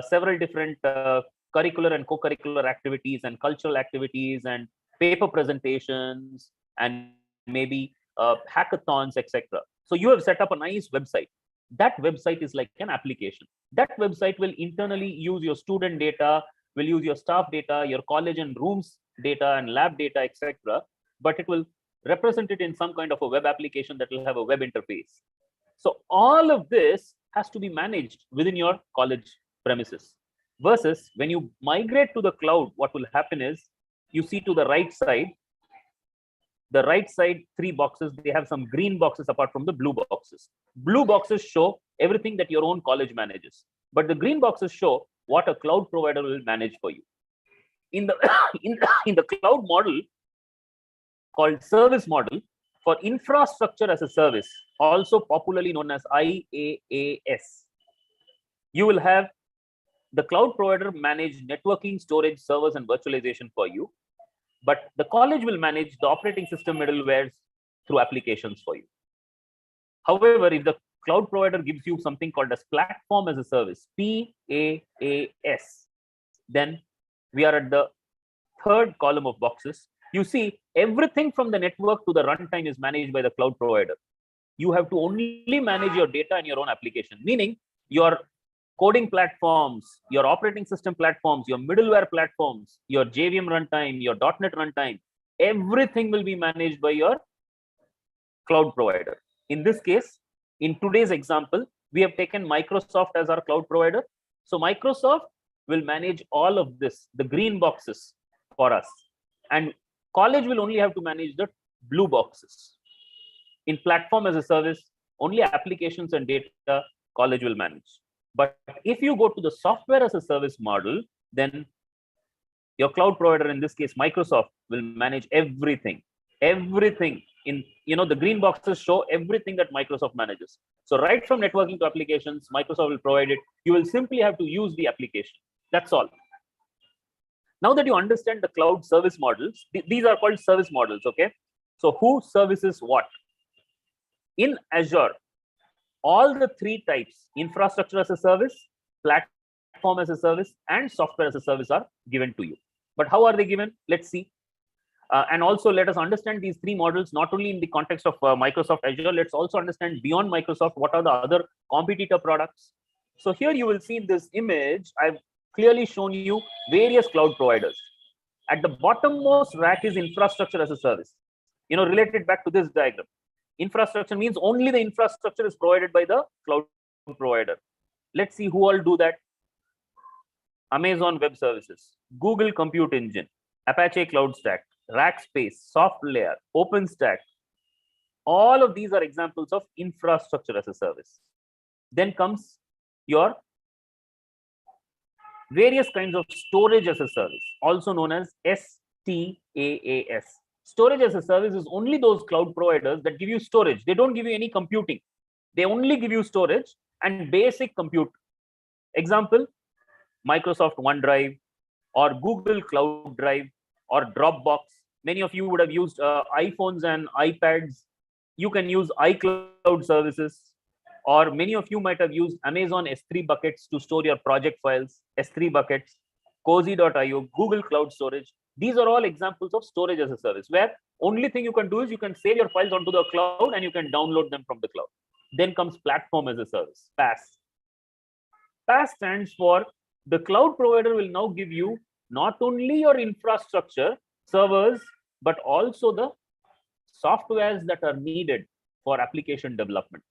several different curricular and co-curricular activities and cultural activities and paper presentations and maybe hackathons, etc. So you have set up a nice website. That website is like an application. That website will internally use your student data, will use your staff data, your college and rooms data and lab data, etc. But it will represent it in some kind of a web application that will have a web interface. So all of this has to be managed within your college premises. Versus when you migrate to the cloud, what will happen is you see to the right side, three boxes, they have some green boxes apart from the blue boxes. Blue boxes show everything that your own college manages, but the green boxes show what a cloud provider will manage for you. In the in the cloud model called service model for infrastructure as a service, also popularly known as IaaS, you will have the cloud provider manage networking, storage, servers, and virtualization for you. But the college will manage the operating system middlewares through applications for you. However, if the cloud provider gives you something called as platform as a service, PaaS, then we are at the third column of boxes. You see, everything from the network to the runtime is managed by the cloud provider. You have to only manage your data and your own application, meaning your coding platforms, your operating system platforms, your middleware platforms, your JVM runtime, your .NET runtime, everything will be managed by your cloud provider. In this case, in today's example, we have taken Microsoft as our cloud provider. So Microsoft will manage all of this, the green boxes for us. And college will only have to manage the blue boxes. In platform as a service, only applications and data college will manage. But if you go to the software as a service model, then your cloud provider, in this case Microsoft, will manage everything. Everything in, the green boxes show everything that Microsoft manages. So right from networking to applications, Microsoft will provide it. You will simply have to use the application. That's all. Now that you understand the cloud service models, these are called service models, okay? So who services what? In Azure, all the three types, infrastructure as a service, platform as a service, and software as a service are given to you. But how are they given? Let's see. And also let us understand these three models, not only in the context of Microsoft Azure, let's also understand beyond Microsoft, what are the other competitor products. So here you will see in this image, I've clearly shown you various cloud providers. At the bottommost rack is infrastructure as a service, related back to this diagram. Infrastructure means only the infrastructure is provided by the cloud provider. Let's see who all do that. Amazon Web Services, Google Compute Engine, Apache Cloud Stack, Rackspace, SoftLayer, OpenStack. All of these are examples of infrastructure as a service. Then comes your various kinds of storage as a service, also known as STaaS. Storage as a service is only those cloud providers that give you storage. They don't give you any computing. They only give you storage and basic compute. Example, Microsoft OneDrive or Google Cloud Drive or Dropbox. Many of you would have used iPhones and iPads. You can use iCloud services, or many of you might have used Amazon S3 buckets to store your project files, S3 buckets, cozy.io, Google Cloud Storage. These are all examples of storage as a service, where only thing you can do is you can save your files onto the cloud and you can download them from the cloud. Then comes platform as a service, PaaS. PaaS stands for the cloud provider will now give you not only your infrastructure, servers, but also the softwares that are needed for application development.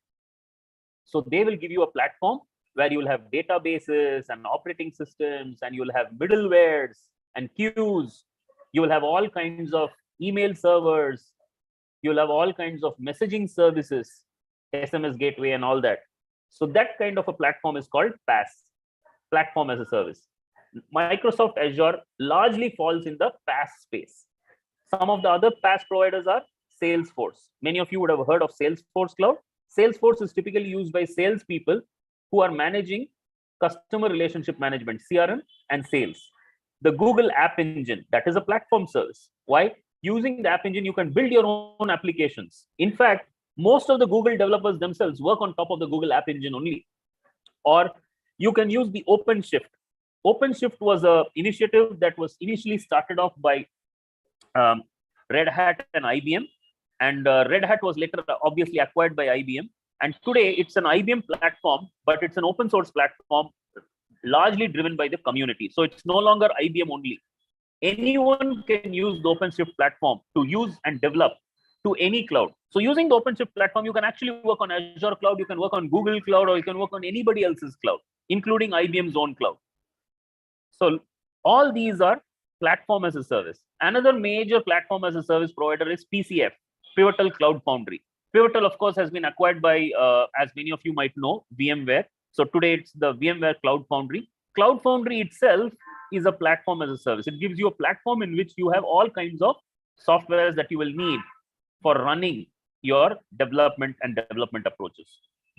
So they will give you a platform where you will have databases and operating systems, and you will have middlewares and queues. You will have all kinds of email servers. You'll have all kinds of messaging services, SMS gateway and all that. So that kind of a platform is called PaaS, platform as a service. Microsoft Azure largely falls in the PaaS space. Some of the other PaaS providers are Salesforce. Many of you would have heard of Salesforce Cloud. Salesforce is typically used by salespeople who are managing customer relationship management, CRM, and sales. The Google App Engine, that is a platform service. Why? Using the App Engine, you can build your own applications. In fact, most of the Google developers themselves work on top of the Google App Engine only. Or you can use the OpenShift. OpenShift was an initiative that was initially started off by Red Hat and IBM. And Red Hat was later obviously acquired by IBM. And today it's an IBM platform, but it's an open source platform largely driven by the community. So it's no longer IBM only. Anyone can use the OpenShift platform to use and develop to any cloud. So using the OpenShift platform, you can actually work on Azure cloud, you can work on Google cloud, or you can work on anybody else's cloud, including IBM's own cloud. So all these are platform as a service. Another major platform as a service provider is PCF, Pivotal Cloud Foundry. Pivotal, of course, has been acquired by, as many of you might know, VMware. So today it's the VMware Cloud Foundry. Cloud Foundry itself is a platform as a service. It gives you a platform in which you have all kinds of softwares that you will need for running your development and development approaches.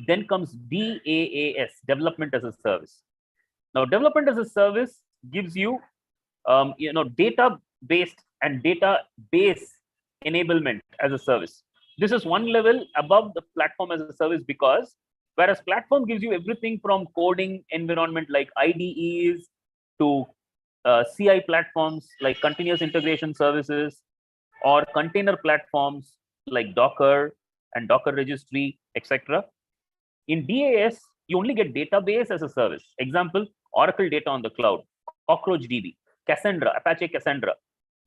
Then comes DaaS, Development as a Service. Now, development as a service gives you, data-based and database enablement as a service. This is one level above the platform as a service, because whereas platform gives you everything from coding environment like IDEs to CI platforms like continuous integration services, or container platforms like Docker and Docker registry, etc. In DaaS, you only get database as a service. Example, Oracle data on the cloud, Cockroach DB, Cassandra, Apache Cassandra,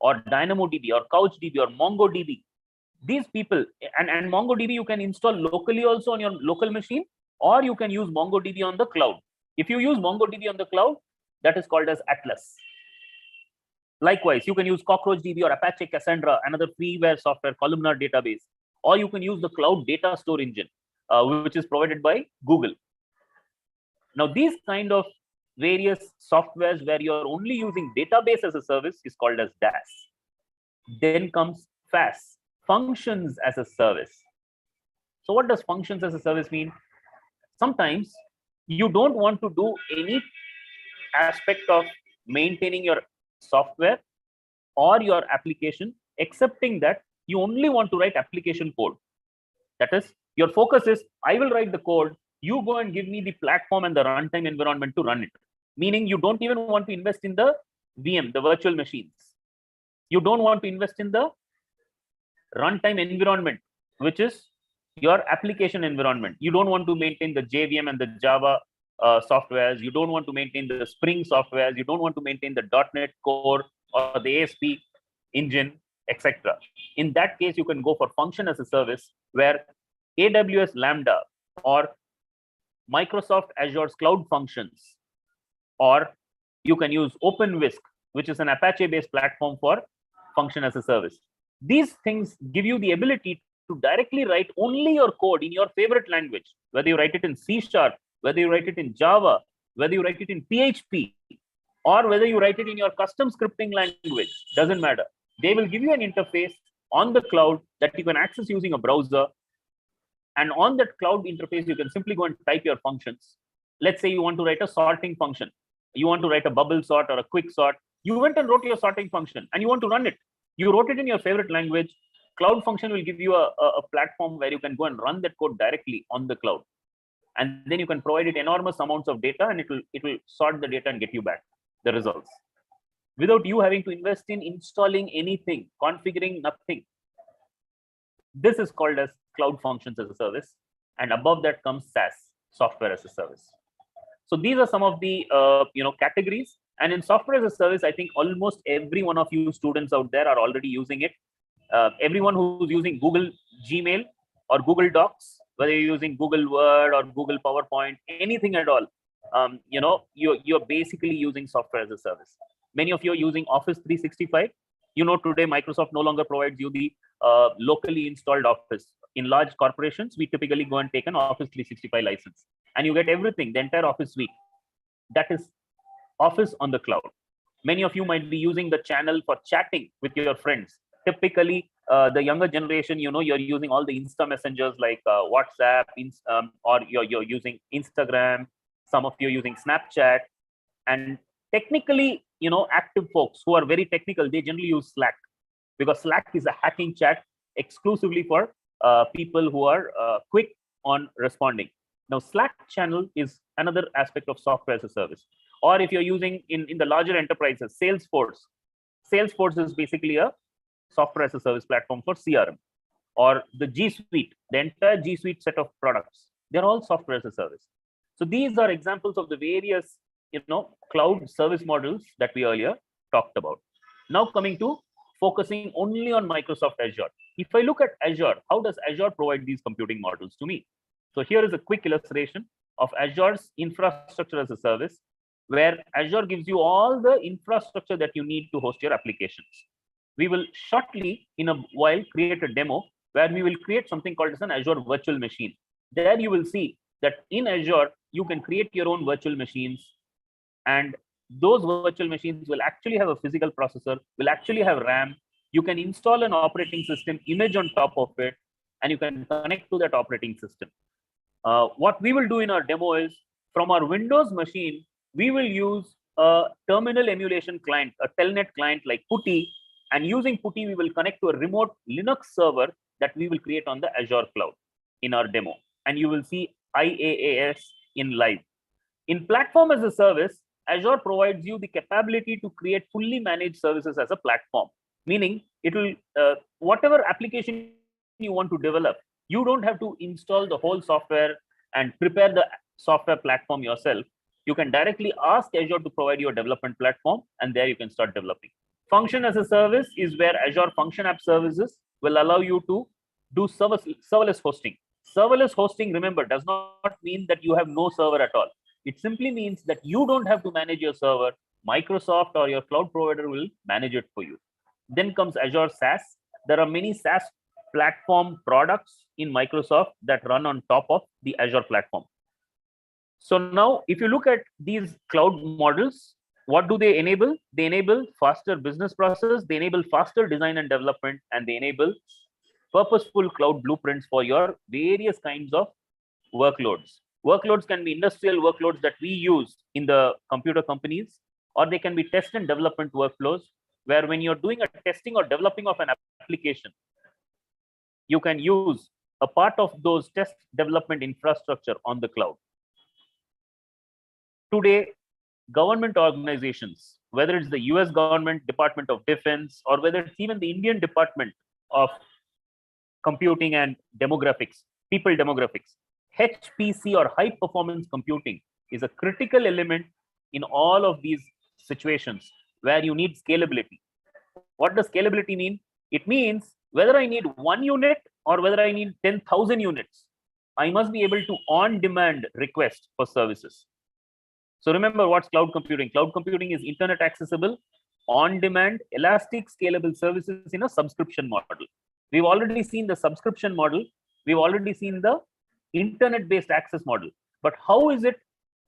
or DynamoDB, or CouchDB, or MongoDB. These people, and MongoDB you can install locally also on your local machine, or you can use MongoDB on the cloud. If you use MongoDB on the cloud, that is called as Atlas. Likewise, you can use Cockroach DB or Apache Cassandra, another freeware software, columnar database, or you can use the cloud data store engine, which is provided by Google. Now, these kind of various softwares where you're only using database as a service is called as DaaS. Then comes FaaS, Functions as a Service. So what does functions as a service mean? Sometimes you don't want to do any aspect of maintaining your software or your application, excepting that you only want to write application code. That is, your focus is, I will write the code, you go and give me the platform and the runtime environment to run it. Meaning you don't even want to invest in the VM, the virtual machines. You don't want to invest in the runtime environment, which is your application environment. You don't want to maintain the JVM and the Java softwares. You don't want to maintain the Spring softwares. You don't want to maintain the .NET Core or the ASP engine, etc. In that case, you can go for function as a service, where AWS Lambda or Microsoft Azure's Cloud Functions, or you can use OpenWhisk, which is an Apache-based platform for function as a service. These things give you the ability to directly write only your code in your favorite language, whether you write it in C#, whether you write it in Java, whether you write it in PHP, or whether you write it in your custom scripting language, doesn't matter. They will give you an interface on the cloud that you can access using a browser. And on that cloud interface, you can simply go and type your functions. Let's say you want to write a sorting function. You want to write a bubble sort or a quick sort. You went and wrote your sorting function and you want to run it. You wrote it in your favorite language. Cloud Function will give you a platform where you can go and run that code directly on the cloud. And then you can provide it enormous amounts of data, and it will sort the data and get you back the results without you having to invest in installing anything, configuring nothing. This is called as Cloud Functions as a Service, and above that comes SaaS, Software as a Service. So these are some of the categories. And in Software as a Service, I think almost every one of you students out there are already using it. Everyone who's using Google Gmail or Google Docs, whether you're using Google Word or Google PowerPoint, anything at all, you're basically using Software as a Service. Many of you are using Office 365. Today Microsoft no longer provides you the locally installed Office. In large corporations, we typically go and take an Office 365 license, and you get everything, the entire Office suite. That is Office on the cloud. Many of you might be using the channel for chatting with your friends. Typically, the younger generation, you're using all the Insta messengers like WhatsApp, or you're using Instagram. Some of you are using Snapchat. And technically, active folks who are very technical, they generally use Slack, because Slack is a hacking chat exclusively for people who are quick on responding. Now, Slack channel is another aspect of Software as a Service. Or if you're using in the larger enterprises, Salesforce is basically a Software as a Service platform for CRM. Or the G Suite, the entire G Suite set of products, they're all Software as a Service. So these are examples of the various cloud service models that we earlier talked about. Now coming to focusing only on Microsoft Azure. If I look at Azure, how does Azure provide these computing models to me? So here is a quick illustration of Azure's infrastructure as a service, where Azure gives you all the infrastructure that you need to host your applications. We will shortly, in a while, create a demo where we will create something called as an Azure virtual machine. There you will see that in Azure, you can create your own virtual machines, and those virtual machines will actually have a physical processor, will actually have RAM. You can install an operating system image on top of it, and you can connect to that operating system. What we will do in our demo is, from our Windows machine, we will use a terminal emulation client, a telnet client like PuTTY, and using PuTTY, we will connect to a remote Linux server that we will create on the Azure cloud in our demo. And you will see IaaS in live. In Platform as a Service, Azure provides you the capability to create fully managed services as a platform, meaning it will, whatever application you want to develop, you don't have to install the whole software and prepare the software platform yourself. You can directly ask Azure to provide you a development platform, and there you can start developing. Function as a Service is where Azure Function App Services will allow you to do serverless hosting. Serverless hosting, remember, does not mean that you have no server at all. It simply means that you don't have to manage your server. Microsoft or your cloud provider will manage it for you. Then comes Azure SaaS. There are many SaaS platform products in Microsoft that run on top of the Azure platform. So now, if you look at these cloud models, what do they enable? They enable faster business process, they enable faster design and development, and they enable purposeful cloud blueprints for your various kinds of workloads. Workloads can be industrial workloads that we use in the computer companies, or they can be test and development workflows, where when you're doing a testing or developing of an application, you can use a part of those test development infrastructure on the cloud. Today, government organizations, whether it's the US government, Department of Defense, or whether it's even the Indian Department of Computing and Demographics, People Demographics, HPC or high performance computing is a critical element in all of these situations where you need scalability. What does scalability mean? It means whether I need 1 unit or whether I need 10,000 units, I must be able to on-demand request for services. So remember, what's cloud computing? Cloud computing is internet accessible, on-demand, elastic, scalable services in a subscription model. We've already seen the subscription model. We've already seen the internet-based access model. But how is it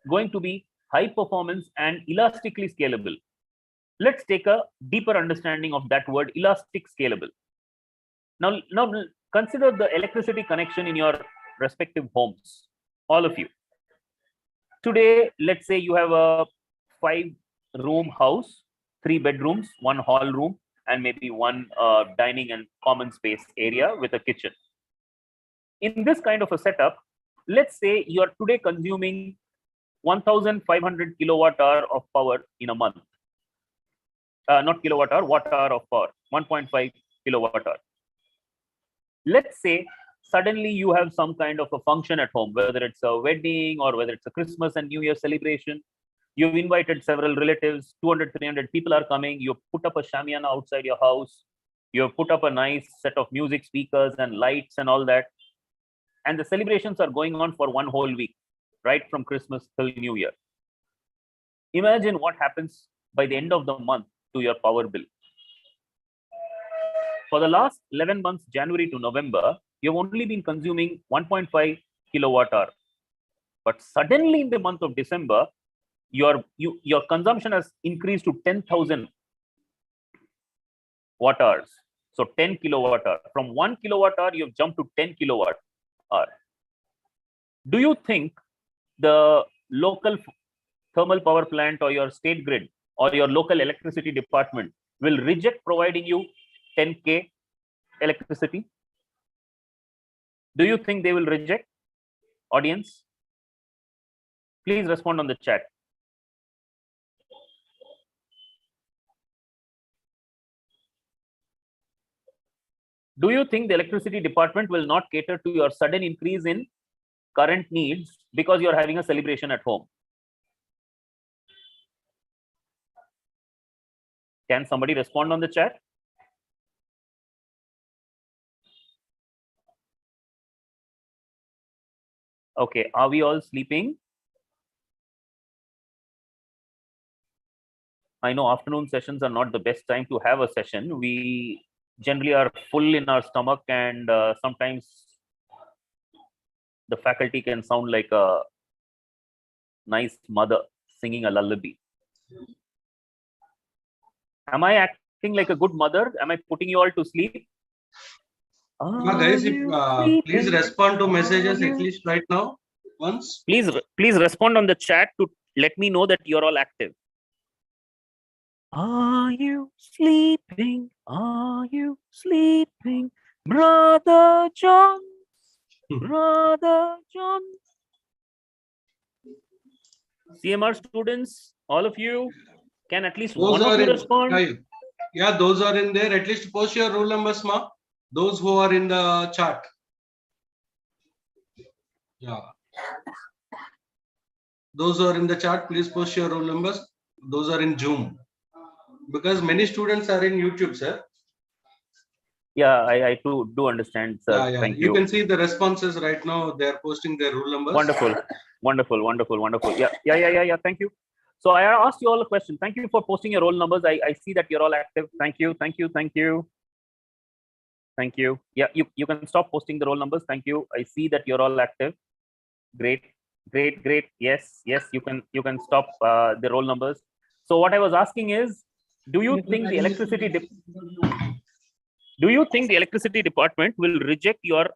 going to be high performance and elastically scalable? let's take a deeper understanding of that word, elastic scalable. Now consider the electricity connection in your respective homes, all of you. Today, let's say you have a 5-room house, 3 bedrooms, 1 hall room, and maybe 1 dining and common space area with a kitchen. In this kind of a setup, let's say you are today consuming 1,500 kilowatt hour of power in a month. Not kilowatt hour, watt hour of power, 1.5 kilowatt hour. Let's say suddenly you have some kind of a function at home, whether it's a wedding or whether it's a Christmas and New Year celebration. You've invited several relatives, 200, 300 people are coming. You put up a shamiana outside your house. You have put up a nice set of music speakers and lights and all that. And the celebrations are going on for 1 whole week, right from Christmas till New Year. Imagine what happens by the end of the month to your power bill. For the last 11 months, January to November, you've only been consuming 1.5 kilowatt hour. But suddenly in the month of December, your consumption has increased to 10,000 watt hours. So 10 kilowatt hour. From 1 kilowatt hour, you've jumped to 10 kilowatt hour. Do you think the local thermal power plant or your state grid or your local electricity department will reject providing you 10K electricity? Do you think they will reject? Audience, please respond on the chat. Do you think the electricity department will not cater to your sudden increase in current needs because you're having a celebration at home? Can somebody respond on the chat? Okay, are we all sleeping? I know afternoon sessions are not the best time to have a session. We generally are full in our stomach, and sometimes the faculty can sound like a nice mother singing a lullaby. Am I acting like a good mother? Am I putting you all to sleep? Guys, please respond to messages at least right now once. Please respond on the chat to let me know that you're all active. Are you sleeping? Are you sleeping? Brother John, Brother John. CMR students, all of you, can at least one of you respond? Yeah, those are in there. At least post your roll numbers, ma. Those who are in the chat. Yeah. Those are in the chat, please post your roll numbers. Those are in Zoom. Because many students are in YouTube, sir. Yeah, I do understand, sir. Yeah. Thank you. You can see the responses right now. They are posting their roll numbers. Wonderful. Yeah. Thank you. So I asked you all a question. Thank you for posting your roll numbers. I see that you're all active. Thank you. Yeah, you can stop posting the roll numbers. Thank you. I see that you're all active. Great. Yes, you can stop the roll numbers. So what I was asking is, do you think the electricity department will reject your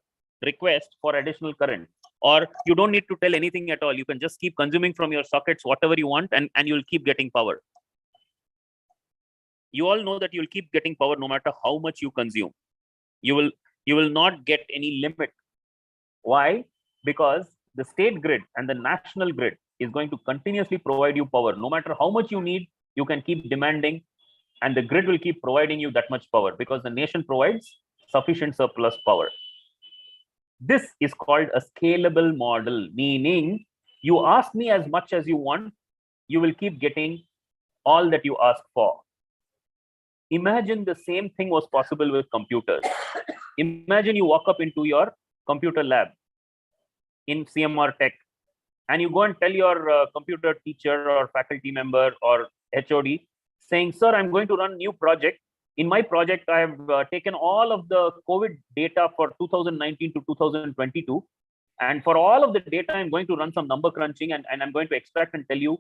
request for additional current? Or you don't need to tell anything at all. You can just keep consuming from your sockets whatever you want, and you'll keep getting power. You all know that you'll keep getting power no matter how much you consume. You will not get any limit. Why? Because the state grid and the national grid is going to continuously provide you power. No matter how much you need, you can keep demanding, and the grid will keep providing you that much power because the nation provides sufficient surplus power. This is called a scalable model, meaning you ask me as much as you want, you will keep getting all that you ask for. Imagine the same thing was possible with computers. Imagine you walk up into your computer lab in CMR Tech and you go and tell your computer teacher or faculty member or HOD saying, sir, I'm going to run a new project. In my project, I have taken all of the COVID data for 2019 to 2022. And for all of the data, I'm going to run some number crunching and I'm going to extract and tell you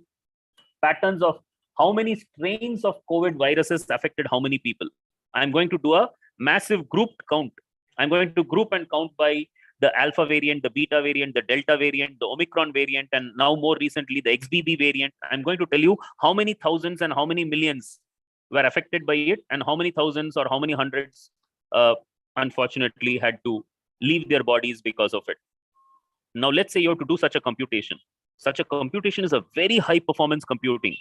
patterns of how many strains of COVID viruses affected how many people. I'm going to do a massive grouped count. I'm going to group and count by the alpha variant, the beta variant, the delta variant, the Omicron variant, and now more recently the XBB variant. I'm going to tell you how many thousands and how many millions were affected by it, and how many thousands or how many hundreds unfortunately had to leave their bodies because of it. Now, let's say you have to do such a computation. Such a computation is a very high performance computing.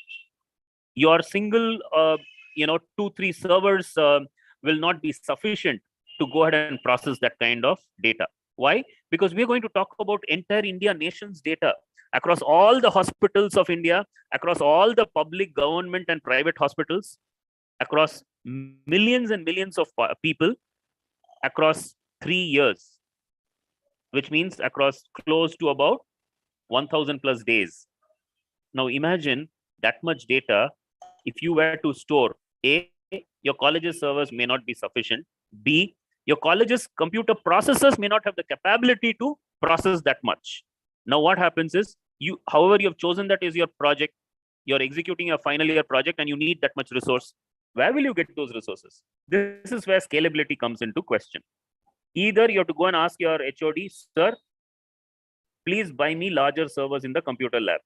Your single, 2-3 servers will not be sufficient to go ahead and process that kind of data. Why? Because we're going to talk about entire India nation's data across all the hospitals of India, across all the public, government and private hospitals, across millions and millions of people, across 3 years, which means across close to about 1000 plus days. Now imagine that much data. If you were to store, A, your college's servers may not be sufficient. B, your college's computer processors may not have the capability to process that much. Now what happens is, however you have chosen that is your project, you're executing a final year project and you need that much resource. Where will you get those resources? This is where scalability comes into question. Either you have to go and ask your HOD, sir, please buy me larger servers in the computer lab.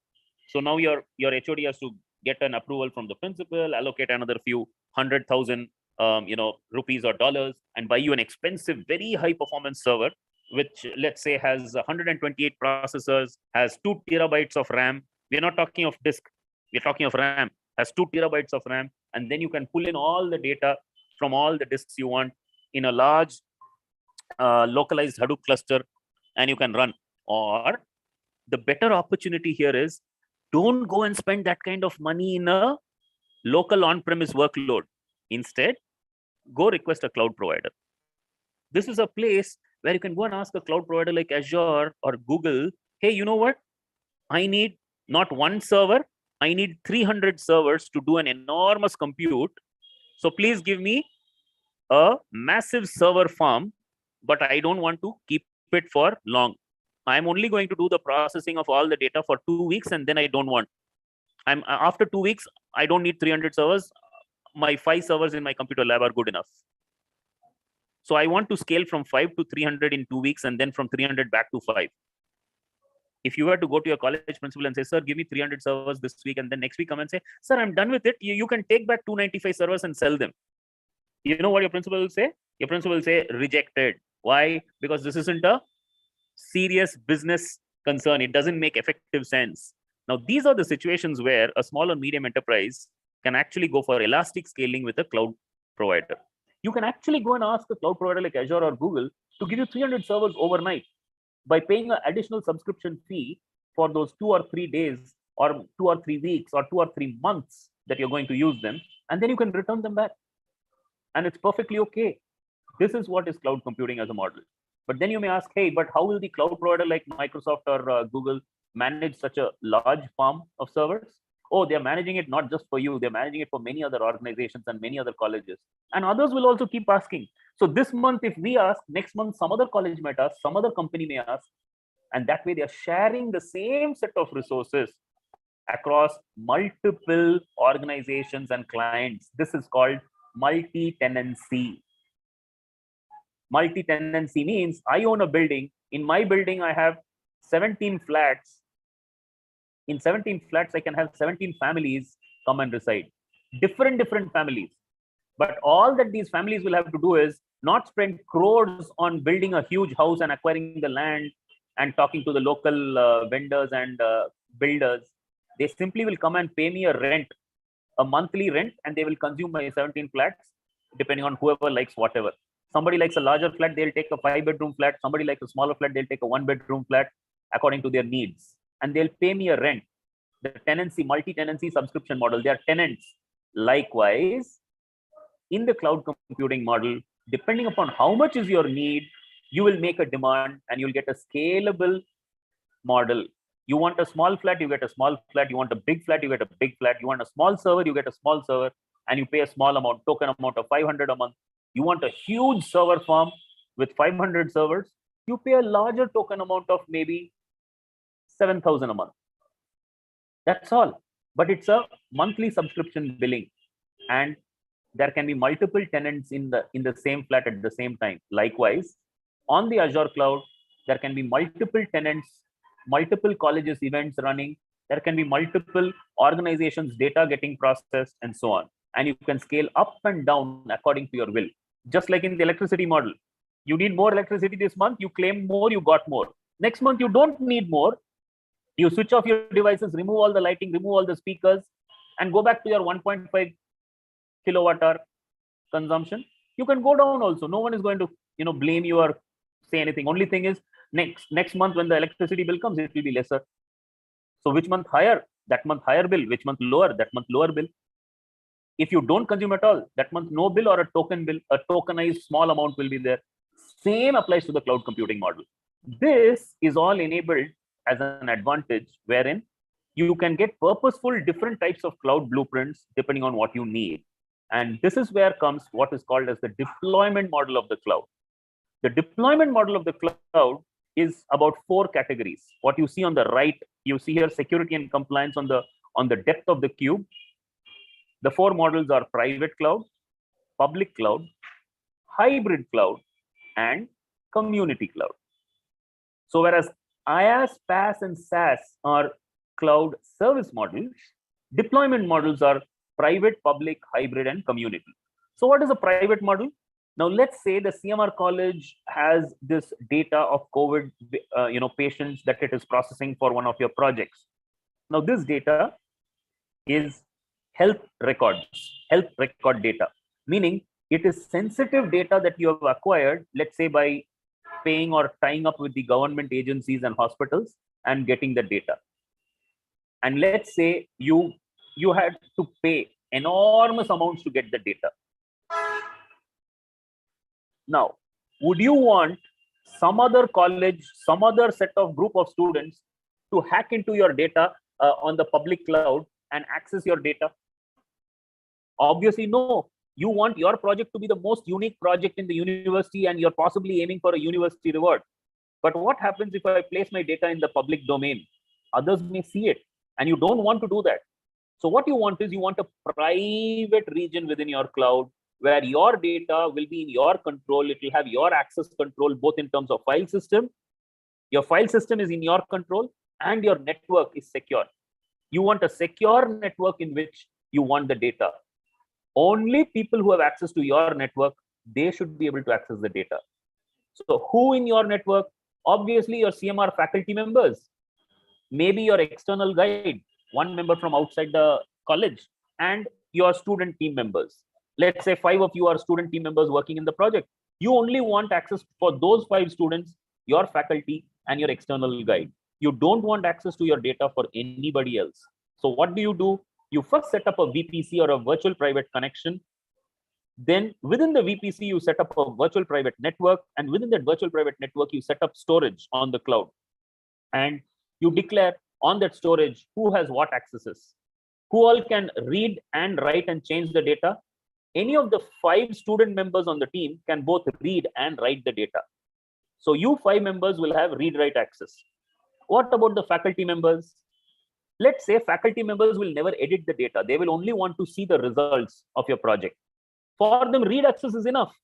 So now your HOD has to get an approval from the principal, allocate another few 100,000 rupees or dollars, and buy you an expensive, very high performance server, which let's say has 128 processors, has 2 terabytes of RAM. We're not talking of disk, we're talking of RAM, has 2 terabytes of RAM, and then you can pull in all the data from all the disks you want in a large localized Hadoop cluster, and you can run. Or the better opportunity here is, don't go and spend that kind of money in a local on-premise workload. Instead, go request a cloud provider. This is a place where you can go and ask a cloud provider like Azure or Google, hey, you know what? I need not one server, I need 300 servers to do an enormous compute. So please give me a massive server farm, but I don't want to keep it for long. I'm only going to do the processing of all the data for 2 weeks, and then I don't want. After 2 weeks, I don't need 300 servers. My 5 servers in my computer lab are good enough. So I want to scale from 5 to 300 in 2 weeks, and then from 300 back to 5. If you were to go to your college principal and say, sir, give me 300 servers this week, and then next week come and say, sir, I'm done with it. You can take back 295 servers and sell them. You know what your principal will say? Your principal will say, rejected. Why? Because this isn't a serious business concern. It doesn't make effective sense. Now, these are the situations where a small or medium enterprise can actually go for elastic scaling with a cloud provider. You can actually go and ask a cloud provider like Azure or Google to give you 300 servers overnight by paying an additional subscription fee for those 2 or 3 days or 2 or 3 weeks or 2 or 3 months that you're going to use them, and then you can return them back. And it's perfectly okay. This is what is cloud computing as a model. But then you may ask, hey, but how will the cloud provider like Microsoft or Google manage such a large farm of servers? Oh, they're managing it not just for you, they're managing it for many other organizations and many other colleges. And others will also keep asking. So this month, if we ask, next month, some other college might ask, some other company may ask. And that way they're sharing the same set of resources across multiple organizations and clients. This is called multi-tenancy. Multi-tenancy means I own a building. In my building, I have 17 flats. In 17 flats, I can have 17 families come and reside. Different families. But all that these families will have to do is not spend crores on building a huge house and acquiring the land and talking to the local vendors and builders. They simply will come and pay me a monthly rent, and they will consume my 17 flats, depending on whoever likes whatever. Somebody likes a larger flat, they'll take a 5-bedroom flat. Somebody likes a smaller flat, they'll take a 1-bedroom flat according to their needs. And they'll pay me a rent. The tenancy, multi-tenancy subscription model, they are tenants. Likewise, in the cloud computing model, depending upon how much is your need, you will make a demand and you'll get a scalable model. You want a small flat, you get a small flat. You want a big flat, you get a big flat. You want a small server, you get a small server, and you pay a small amount, token amount of 500 a month. You want a huge server farm with 500 servers, you pay a larger token amount of maybe 7,000 a month. That's all. but it's a monthly subscription billing, and there can be multiple tenants in the same flat at the same time. Likewise, on the Azure cloud, there can be multiple tenants, multiple colleges events running, there can be multiple organizations data getting processed, and so on. And you can scale up and down according to your will. Just like in the electricity model, you need more electricity this month, you claim more, you got more. Next month you don't need more, you switch off your devices, remove all the lighting, remove all the speakers, and go back to your 1.5 kilowatt hour consumption. You can go down also. No one is going to blame you or say anything. Only thing is, next month when the electricity bill comes, it will be lesser. So which month higher? That month higher bill. Which month lower? That month lower bill. If you don't consume at all, that month no bill, or a token bill, a tokenized small amount will be there. Same applies to the cloud computing model. This is all enabled as an advantage, wherein you can get purposeful different types of cloud blueprints depending on what you need. And this is where comes what is called as the deployment model of the cloud. The deployment model of the cloud is about 4 categories. What you see on the right, you see here security and compliance on the depth of the cube. The 4 models are private cloud, public cloud, hybrid cloud, and community cloud. So whereas IaaS, PaaS, and SaaS are cloud service models, deployment models are private, public, hybrid, and community. So what is a private model? Now let's say the CMR college has this data of COVID patients that it is processing for one of your projects. Now this data is health record data, meaning it is sensitive data that you have acquired, let's say by paying or tying up with the government agencies and hospitals and getting the data. And let's say you had to pay enormous amounts to get the data. Now, would you want some other college, some other set of group of students to hack into your data on the public cloud and access your data? Obviously, no. You want your project to be the most unique project in the university, and you're possibly aiming for a university reward. But what happens if I place my data in the public domain? Others may see it, and you don't want to do that. So what you want is, you want a private region within your cloud where your data will be in your control. It will have your access control, both in terms of file system. Your file system is in your control, and your network is secure. You want a secure network in which you want the data. Only people who have access to your network, they should be able to access the data. So who in your network? Obviously your CMR faculty members, maybe your external guide, one member from outside the college, and your student team members. Let's say 5 of you are student team members working in the project. You only want access for those 5 students, your faculty, and your external guide. You don't want access to your data for anybody else. So what do? You first set up a VPC, or a virtual private connection. Then within the VPC, you set up a virtual private network. And within that virtual private network, you set up storage on the cloud. And you declare on that storage who has what accesses, who all can read and write and change the data. Any of the 5 student members on the team can both read and write the data. So you 5 members will have read-write access. What about the faculty members? Let's say faculty members will never edit the data. They will only want to see the results of your project. For them, read access is enough.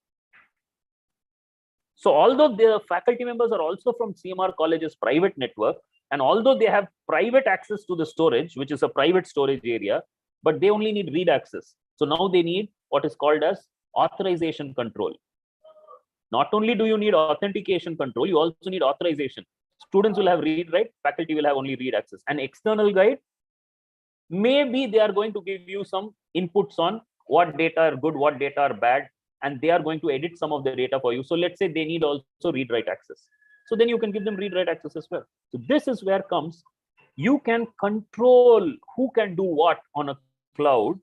So although the faculty members are also from CMR college's private network, and although they have private access to the storage, which is a private storage area, but they only need read access. So now they need what is called as authorization control. Not only do you need authentication control, you also need authorization. Students will have read write, faculty will have only read access. An external guide, maybe they are going to give you some inputs on what data are good, what data are bad, and they are going to edit some of the data for you. So let's say they need also read write access. So then you can give them read write access as well. So this is where comes, you can control who can do what on a cloud.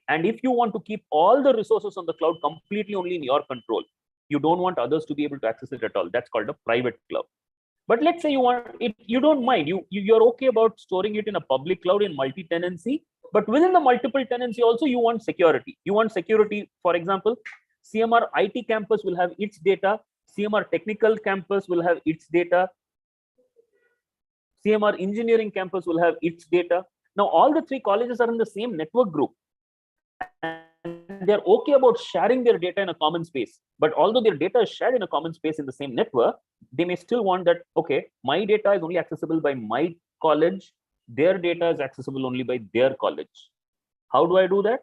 And if you want to keep all the resources on the cloud completely only in your control, you don't want others to be able to access it at all. That's called a private cloud. But let's say you want it, you don't mind, you're okay about storing it in a public cloud in multi-tenancy, but within the multiple tenancy also you want security. You want security, for example, CMR IT campus will have its data, CMR technical campus will have its data, CMR engineering campus will have its data, Now, all the three colleges are in the same network group, and they're okay about sharing their data in a common space. But although their data is shared in a common space in the same network, they may still want that, okay, my data is only accessible by my college, their data is accessible only by their college. How do I do that?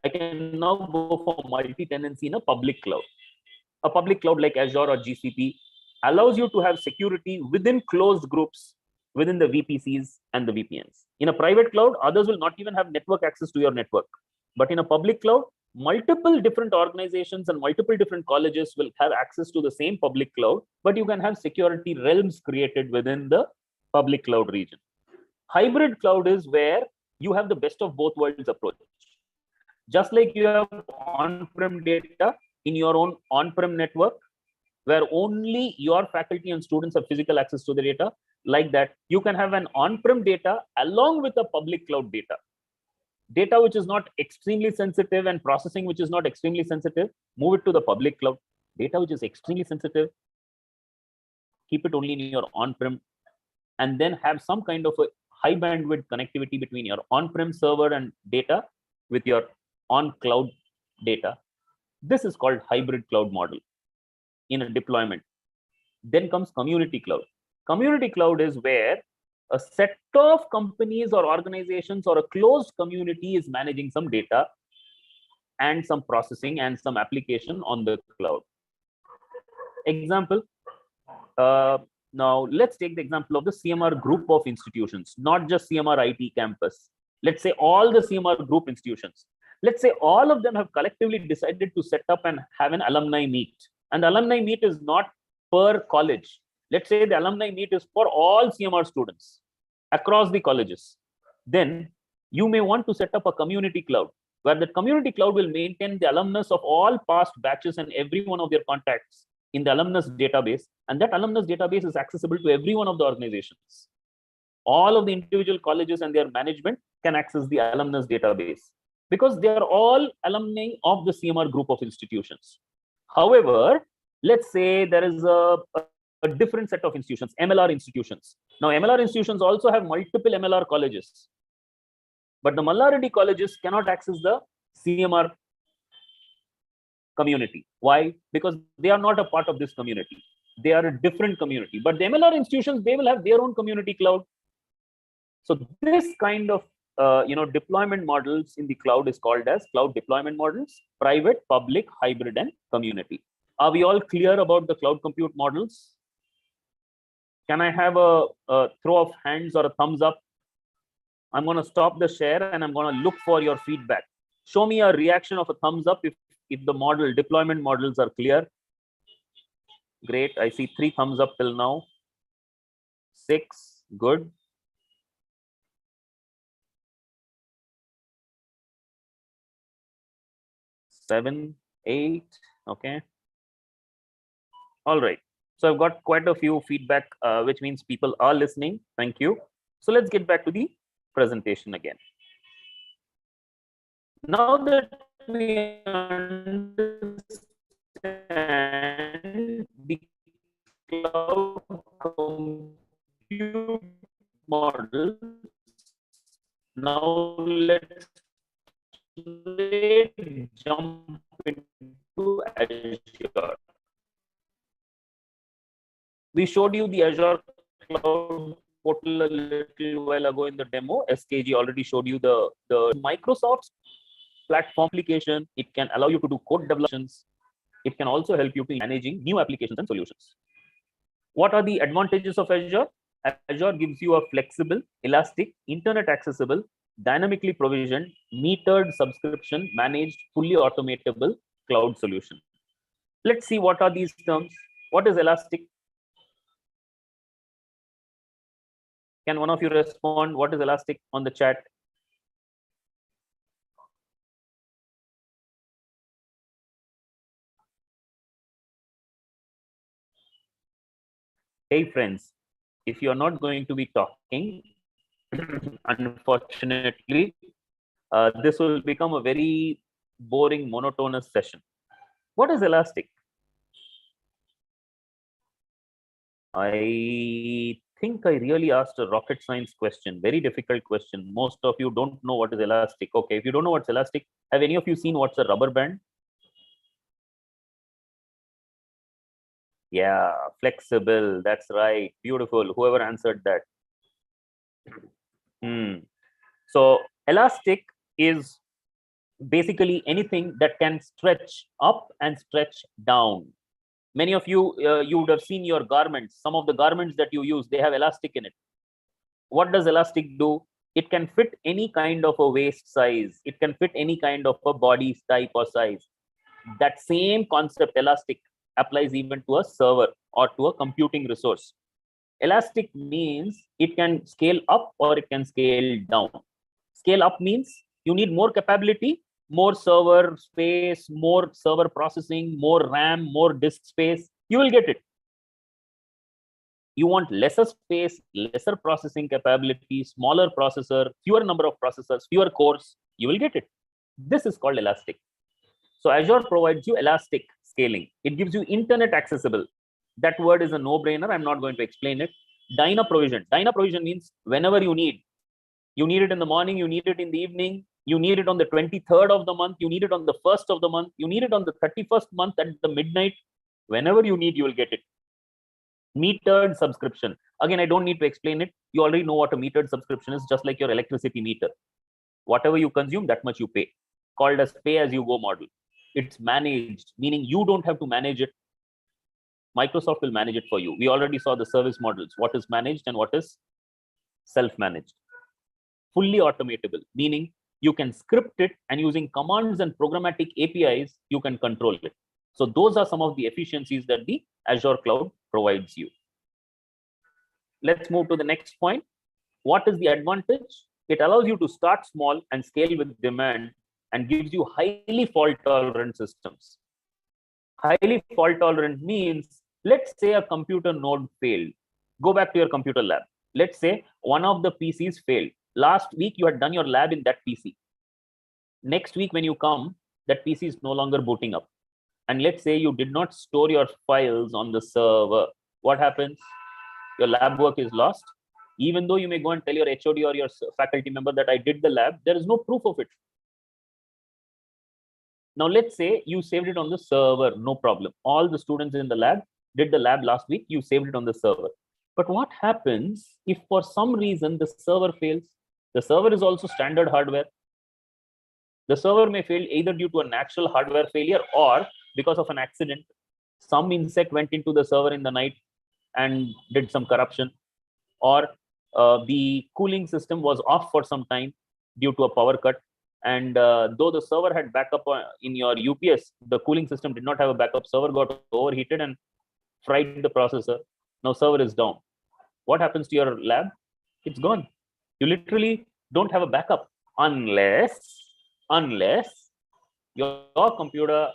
I can now go for multi-tenancy in a public cloud. A public cloud like Azure or GCP allows you to have security within closed groups within the VPCs and the VPNs. In a private cloud, others will not even have network access to your network. But in a public cloud, multiple different organizations and multiple different colleges will have access to the same public cloud, but you can have security realms created within the public cloud region. Hybrid cloud is where you have the best of both worlds approach. Just like you have on-prem data in your own on-prem network, where only your faculty and students have physical access to the data, like that, you can have an on-prem data along with a public cloud data. Data which is not extremely sensitive and processing which is not extremely sensitive, move it to the public cloud. Data which is extremely sensitive, keep it only in your on-prem, and then have some kind of a high bandwidth connectivity between your on-prem server and data with your on-cloud data. This is called hybrid cloud model in a deployment. Then comes community cloud. Community cloud is where a set of companies or organizations or a closed community is managing some data and some processing and some application on the cloud. Example, now let's take the example of the CMR group of institutions, not just CMR IT campus. Let's say all the CMR group institutions. Let's say all of them have collectively decided to set up and have an alumni meet. And the alumni meet is not per college. Let's say the alumni meet is for all CMR students across the colleges. Then you may want to set up a community cloud, where the community cloud will maintain the alumnus of all past batches and every one of their contacts in the alumnus database. And that alumnus database is accessible to every one of the organizations. All of the individual colleges and their management can access the alumnus database because they are all alumni of the CMR group of institutions. However, let's say there is a different set of institutions, MLR institutions. Now, MLR institutions also have multiple MLR colleges, but the Mallarity colleges cannot access the CMR community. Why? Because they are not a part of this community. They are a different community. But the MLR institutions, they will have their own community cloud. So this kind of deployment models in the cloud is called as cloud deployment models: private, public, hybrid, and community. Are we all clear about the cloud compute models? Can I have a throw of hands or a thumbs up? I'm going to stop the share and I'm going to look for your feedback. Show me a reaction of a thumbs up if the deployment models are clear. Great. I see 3 thumbs up till now. 6. Good. 7, 8. Okay. All right. So I've got quite a few feedback, which means people are listening. Thank you. So let's get back to the presentation again. Now that we understand the cloud compute model, now let's jump into Azure. We showed you the Azure Cloud Portal a little while ago in the demo. SKG already showed you the Microsoft platform application. It can allow you to do code developments. It can also help you to managing new applications and solutions. What are the advantages of Azure? Azure gives you a flexible, elastic, internet accessible, dynamically provisioned, metered subscription, managed, fully automatable cloud solution. Let's see what are these terms. What is elastic? Can one of you respond? What is elastic on the chat? Hey friends, if you're not going to be talking, unfortunately, this will become a very boring, monotonous session. What is elastic? I think I really asked a rocket science question, very difficult question. Most of you don't know what is elastic. Okay, if you don't know what's elastic, have any of you seen what's a rubber band? Yeah, flexible. That's right. Beautiful. Whoever answered that. So elastic is basically anything that can stretch up and stretch down. Many of you, you would have seen your garments. Some of the garments that you use, they have elastic in it. What does elastic do? It can fit any kind of a waist size. It can fit any kind of a body type or size. That same concept, elastic, applies even to a server or to a computing resource. Elastic means it can scale up or it can scale down. Scale up means you need more capability, more server space, more server processing, more RAM, more disk space. You will get it. You want lesser space, lesser processing capability, smaller processor, fewer number of processors, fewer cores, you will get it. This is called elastic. So Azure provides you elastic scaling. It gives you internet accessible. That word is a no-brainer. I'm not going to explain it. Dyna provision. Dyna provision means whenever you need. You need it in the morning, you need it in the evening, you need it on the 23rd of the month, you need it on the 1st of the month, you need it on the 31st month at the midnight. Whenever you need, you will get it. Metered subscription. Again, I don't need to explain it. You already know what a metered subscription is, just like your electricity meter. Whatever you consume, that much you pay. Called as pay-as-you-go model. It's managed, meaning you don't have to manage it. Microsoft will manage it for you. We already saw the service models, what is managed and what is self-managed. Fully automatable, meaning you can script it, and using commands and programmatic APIs, you can control it. So those are some of the efficiencies that the Azure cloud provides you. Let's move to the next point. What is the advantage? It allows you to start small and scale with demand and gives you highly fault tolerant systems. Highly fault tolerant means, let's say a computer node failed. Go back to your computer lab. Let's say one of the PCs failed. Last week, you had done your lab in that PC. Next week, when you come, that PC is no longer booting up. And let's say you did not store your files on the server. What happens? Your lab work is lost. Even though you may go and tell your HOD or your faculty member that I did the lab, there is no proof of it. Now, let's say you saved it on the server, no problem. All the students in the lab did the lab last week, you saved it on the server. But what happens if for some reason the server fails? The server is also standard hardware. The server may fail either due to a natural hardware failure or because of an accident. Some insect went into the server in the night and did some corruption, or the cooling system was off for some time due to a power cut. And though the server had backup in your UPS, the cooling system did not have a backup. Server got overheated and fried the processor. Now server is down. What happens to your lab? It's gone. You literally don't have a backup unless your computer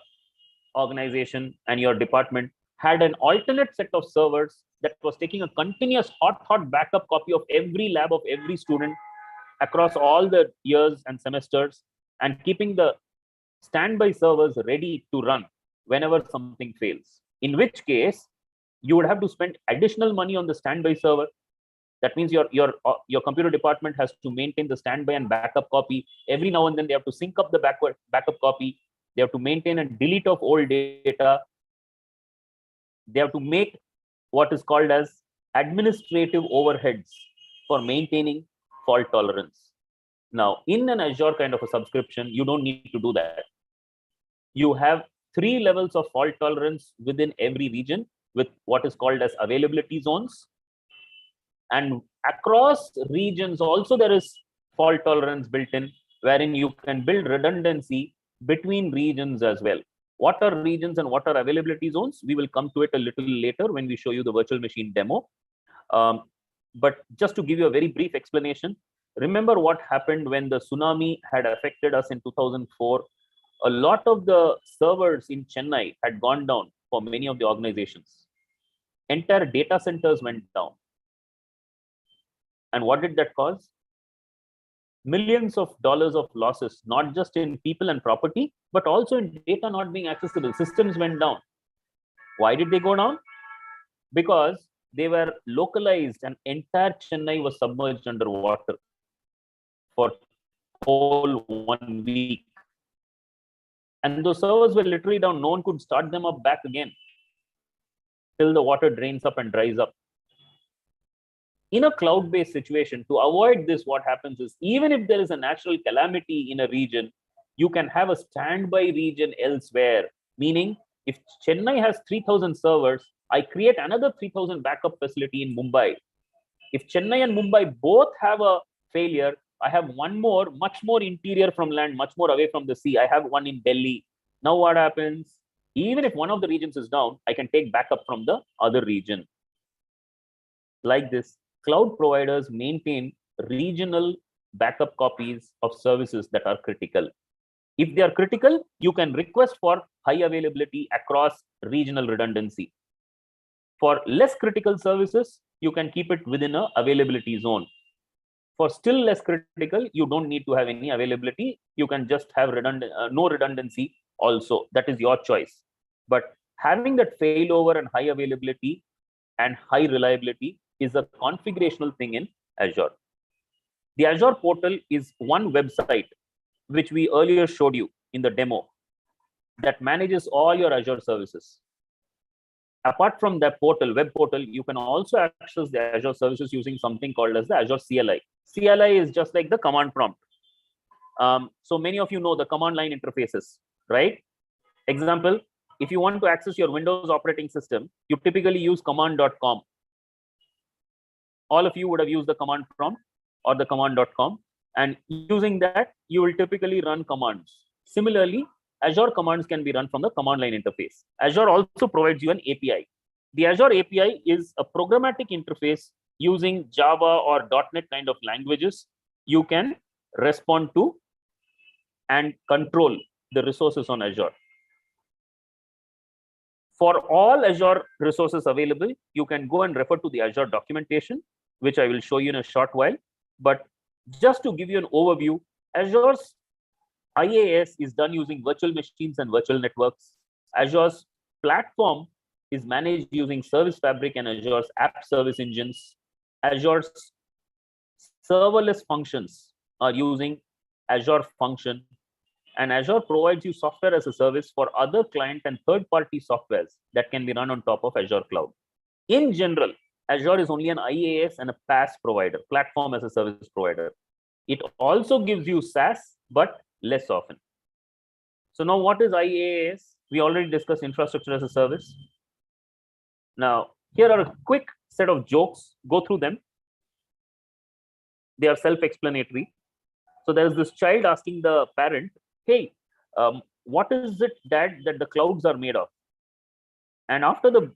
organization and your department had an alternate set of servers that was taking a continuous hot backup copy of every lab of every student across all the years and semesters, and keeping the standby servers ready to run whenever something fails. In which case, you would have to spend additional money on the standby server. That means your computer department has to maintain the standby and backup copy. Every now and then they have to sync up the backup copy. They have to maintain and delete of old data. They have to make what is called as administrative overheads for maintaining fault tolerance. Now, in an Azure kind of a subscription, you don't need to do that. You have 3 levels of fault tolerance within every region with what is called as availability zones. And across regions also there is fault tolerance built in, wherein you can build redundancy between regions as well. What are regions and what are availability zones? We will come to it a little later when we show you the virtual machine demo. But just to give you a very brief explanation, remember what happened when the tsunami had affected us in 2004? A lot of the servers in Chennai had gone down for many of the organizations. Entire data centers went down. And what did that cause? Millions of dollars of losses, not just in people and property, but also in data not being accessible. Systems went down. Why did they go down? Because they were localized and entire Chennai was submerged under water for whole 1 week. And those servers were literally down. No one could start them up back again till the water drains up and dries up. In a cloud-based situation, to avoid this, what happens is, even if there is a natural calamity in a region, you can have a standby region elsewhere. Meaning, if Chennai has 3,000 servers, I create another 3,000 backup facility in Mumbai. If Chennai and Mumbai both have a failure, I have one more, much more interior from land, much more away from the sea. I have one in Delhi. Now what happens? Even if one of the regions is down, I can take backup from the other region. Like this, cloud providers maintain regional backup copies of services that are critical. If they are critical, you can request for high availability across regional redundancy. For less critical services, you can keep it within a availability zone. For still less critical, you don't need to have any availability. You can just have no redundancy also. That is your choice. But having that failover and high availability and high reliability is a configurational thing in Azure. The Azure portal is one website which we earlier showed you in the demo that manages all your Azure services. Apart from that portal, web portal, you can also access the Azure services using something called as the Azure CLI. CLI is just like the command prompt. So many of you know the command line interfaces, right? Example, if you want to access your Windows operating system, you typically use command.com. All of you would have used the command prompt or the command.com, and using that, you will typically run commands. Similarly, Azure commands can be run from the command line interface. Azure also provides you an API. The Azure API is a programmatic interface using Java or .NET kind of languages. You can respond to and control the resources on Azure. For all Azure resources available, you can go and refer to the Azure documentation, which I will show you in a short while. But just to give you an overview, Azure's IaaS is done using virtual machines and virtual networks. Azure's platform is managed using Service Fabric and Azure's app service engines. Azure's serverless functions are using Azure Function. And Azure provides you software as a service for other client and third-party softwares that can be run on top of Azure Cloud. In general, Azure is only an IaaS and a PaaS provider, platform as a service provider. It also gives you SaaS, but less often. So now what is IaaS? We already discussed infrastructure as a service. Now, here are a quick set of jokes. Go through them. They are self-explanatory. So there's this child asking the parent, hey, what is it, Dad, that the clouds are made of? And after the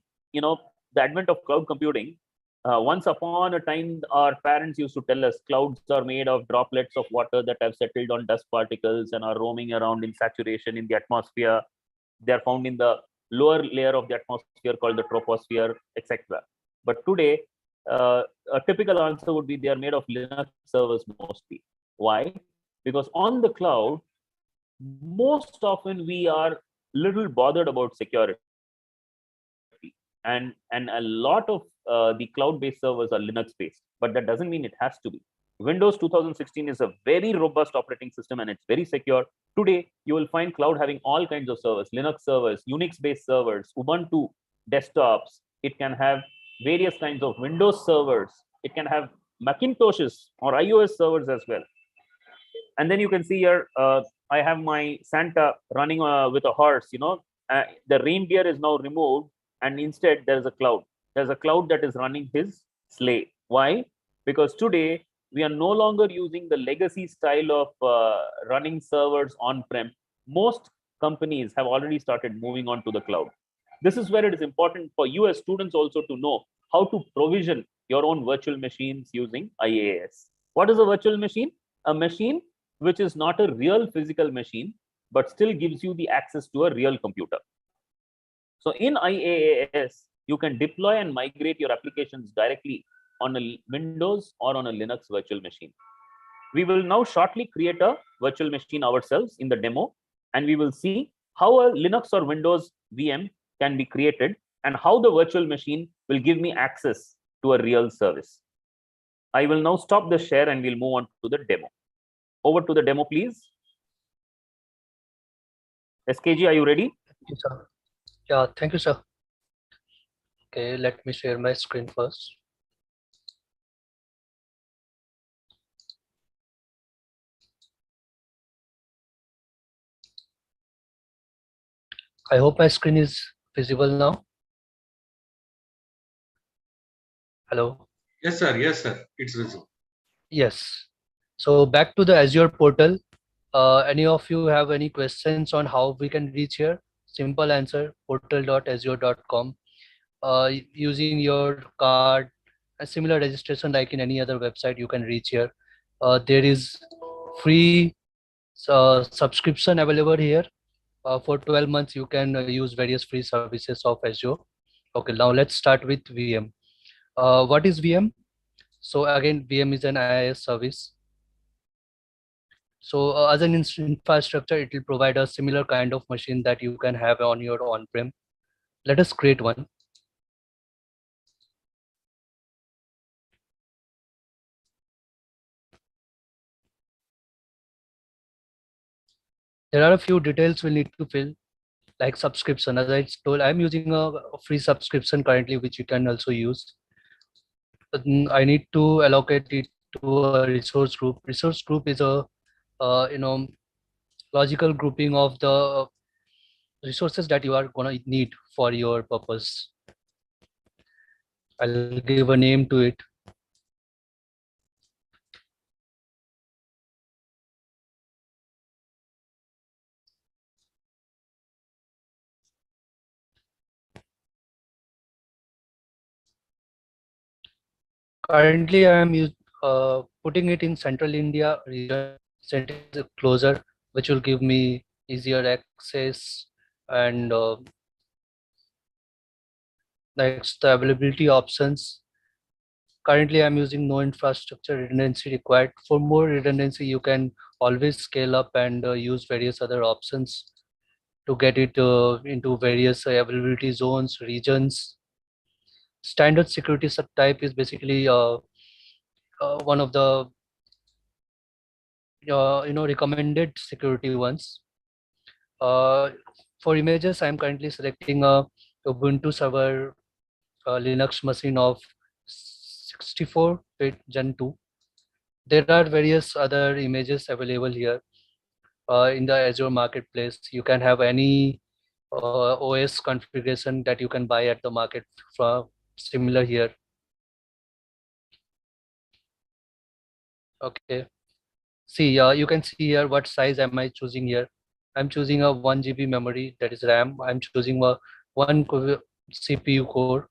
advent of cloud computing, once upon a time, our parents used to tell us clouds are made of droplets of water that have settled on dust particles and are roaming around in saturation in the atmosphere. They are found in the lower layer of the atmosphere called the troposphere, etc. But today, a typical answer would be they are made of Linux servers mostly. Why? Because on the cloud, most often we are little bothered about security. And a lot of the cloud-based servers are Linux-based, but that doesn't mean it has to be. Windows 2016 is a very robust operating system and it's very secure. Today, you will find cloud having all kinds of servers, Linux servers, Unix-based servers, Ubuntu desktops. It can have various kinds of Windows servers. It can have Macintoshes or iOS servers as well. And then you can see here, I have my Santa running with a horse. The reindeer is now removed, and instead there is a cloud. There's a cloud that is running his sleigh. Why? Because today we are no longer using the legacy style of running servers on-prem. Most companies have already started moving on to the cloud. This is where it is important for you as students also to know how to provision your own virtual machines using IaaS. What is a virtual machine? A machine which is not a real physical machine, but still gives you the access to a real computer. So in IaaS, you can deploy and migrate your applications directly on a Windows or on a Linux virtual machine. We will now shortly create a virtual machine ourselves in the demo, and we will see how a Linux or Windows VM can be created and how the virtual machine will give me access to a real service. I will now stop the share and we'll move on to the demo. Over to the demo, please. SKG, are you ready? Yes, sir. Yeah, thank you, sir. Okay, let me share my screen first. I hope my screen is visible now. Hello. Yes, sir. Yes, sir. It's visible. Yes. So back to the Azure portal. Any of you have any questions on how we can reach here? Simple answer, portal.azure.com. Using your card, a similar registration like in any other website, you can reach here. There is free subscription available here. For 12 months, you can use various free services of Azure. Okay, now let's start with VM. What is VM? So again, VM is an IaaS service. So as an infrastructure, it will provide a similar kind of machine that you can have on your on-prem. Let us create one. There are a few details we need to fill, like subscription. As I told, I'm using a free subscription currently, which you can also use. But I need to allocate it to a resource group. Resource group is a logical grouping of the resources that you are gonna need for your purpose. I'll give a name to it. Currently, I am putting it in Central India region, setting it closer, which will give me easier access and next the availability options. Currently, I'm using no infrastructure redundancy required. For more redundancy, you can always scale up and use various other options to get it into various availability zones, regions. Standard security subtype is basically one of the recommended security ones. For images, I'm currently selecting a Ubuntu server Linux machine of 64-bit Gen 2. There are various other images available here in the Azure marketplace. You can have any OS configuration that you can buy at the market from similar here. Okay. See, you can see here what size am I choosing here. I'm choosing a 1 GB memory, that is RAM. I'm choosing a one CPU core.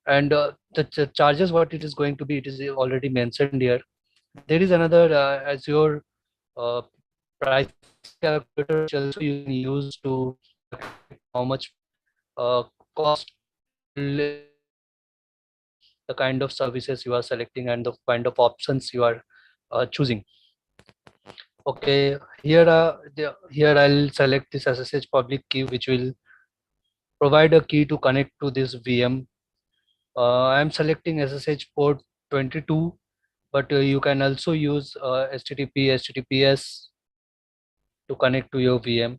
And the charges, what it is going to be, it is already mentioned here. There is another Azure price calculator which also you can use to how much cost the kind of services you are selecting and the kind of options you are choosing. Okay, here I'll select this SSH public key, which will provide a key to connect to this VM. I'm selecting SSH port 22, but you can also use HTTP, HTTPS to connect to your VM.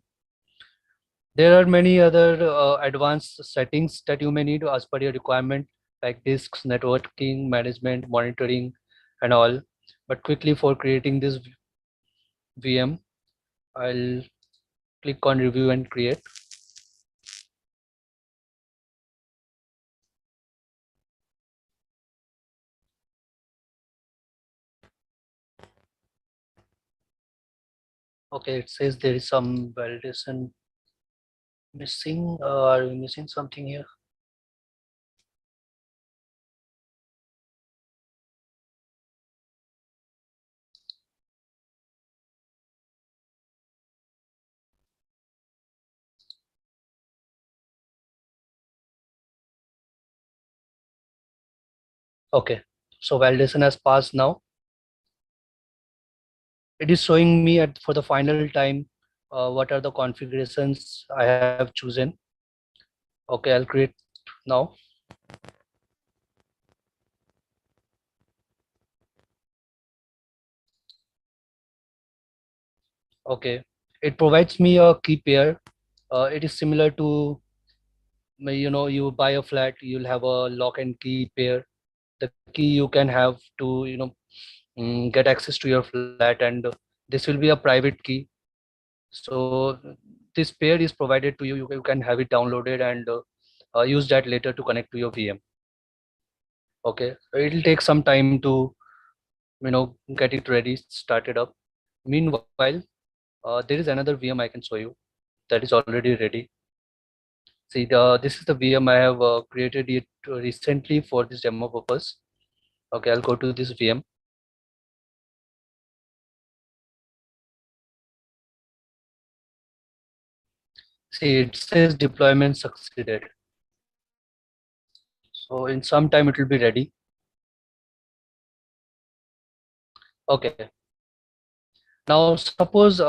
There are many other advanced settings that you may need as per your requirement, like disks, networking, management, monitoring, and all. But quickly, for creating this VM, I'll click on review and create. Okay, it says there is some validation missing. Are we missing something here? Okay, so validation has passed now. It is showing me for the final time what are the configurations I have chosen. Okay, I'll create now. Okay, it provides me a key pair. It is similar to, you buy a flat, you'll have a lock and key pair. The key you can have to, get access to your flat, and this will be a private key. So this pair is provided to you. You can have it downloaded and use that later to connect to your VM. Okay, so it'll take some time to, get it ready, start it up. Meanwhile, there is another VM I can show you that is already ready. See, this is the VM I have created it recently for this demo purpose. Okay, I'll go to this VM. See, it says deployment succeeded. So in some time it will be ready. Okay. Now suppose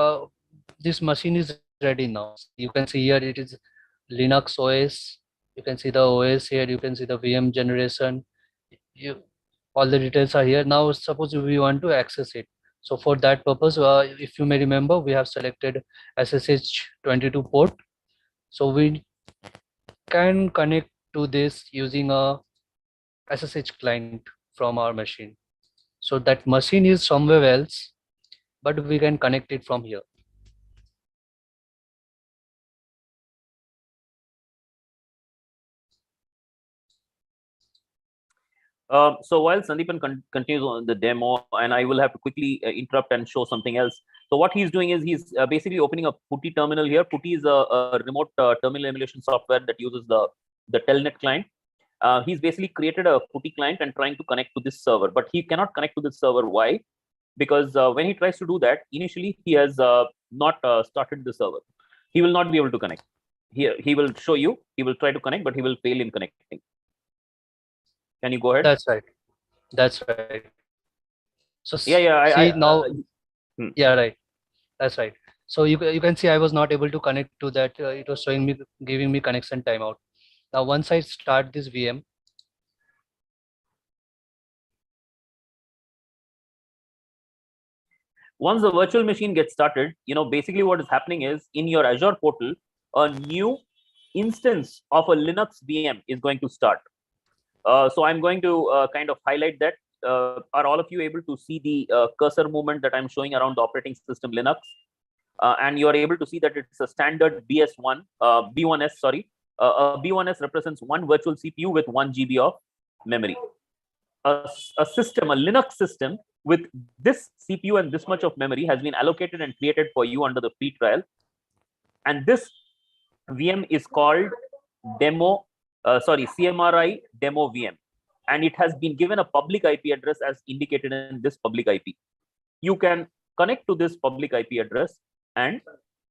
this machine is ready now. You can see here it is Linux OS. You can see the OS here. You can see the VM generation. All the details are here. Now suppose we want to access it. So for that purpose, if you may remember, we have selected SSH22 port. So we can connect to this using a SSH client from our machine. So that machine is somewhere else, but we can connect it from here. So while Sandeepan continues on the demo, and I will have to quickly interrupt and show something else. So what he's doing is he's basically opening a PuTTY terminal here. PuTTY is a remote terminal emulation software that uses the telnet client. He's basically created a PuTTY client and trying to connect to this server, but he cannot connect to this server. Why? Because when he tries to do that, initially he has not started the server. He will not be able to connect. Here he will show you. He will try to connect, but he will fail in connecting. Can you go ahead? That's right. That's right. So yeah. see now, Hmm. yeah, right. That's right. So you can see I was not able to connect to that. It was showing me, giving me connection timeout. Now once I start this VM, Once the virtual machine gets started, basically what is happening is in your Azure portal, a new instance of a Linux VM is going to start. So I'm going to kind of highlight that. Are all of you able to see the cursor movement that I'm showing around the operating system Linux? And you are able to see that it's a standard B1S, sorry. A B1S represents one virtual CPU with 1 GB of memory. A system, a Linux system with this CPU and this much of memory has been allocated and created for you under the free trial. And this VM is called CMRI demo VM. And it has been given a public IP address as indicated in this public IP. You can connect to this public IP address and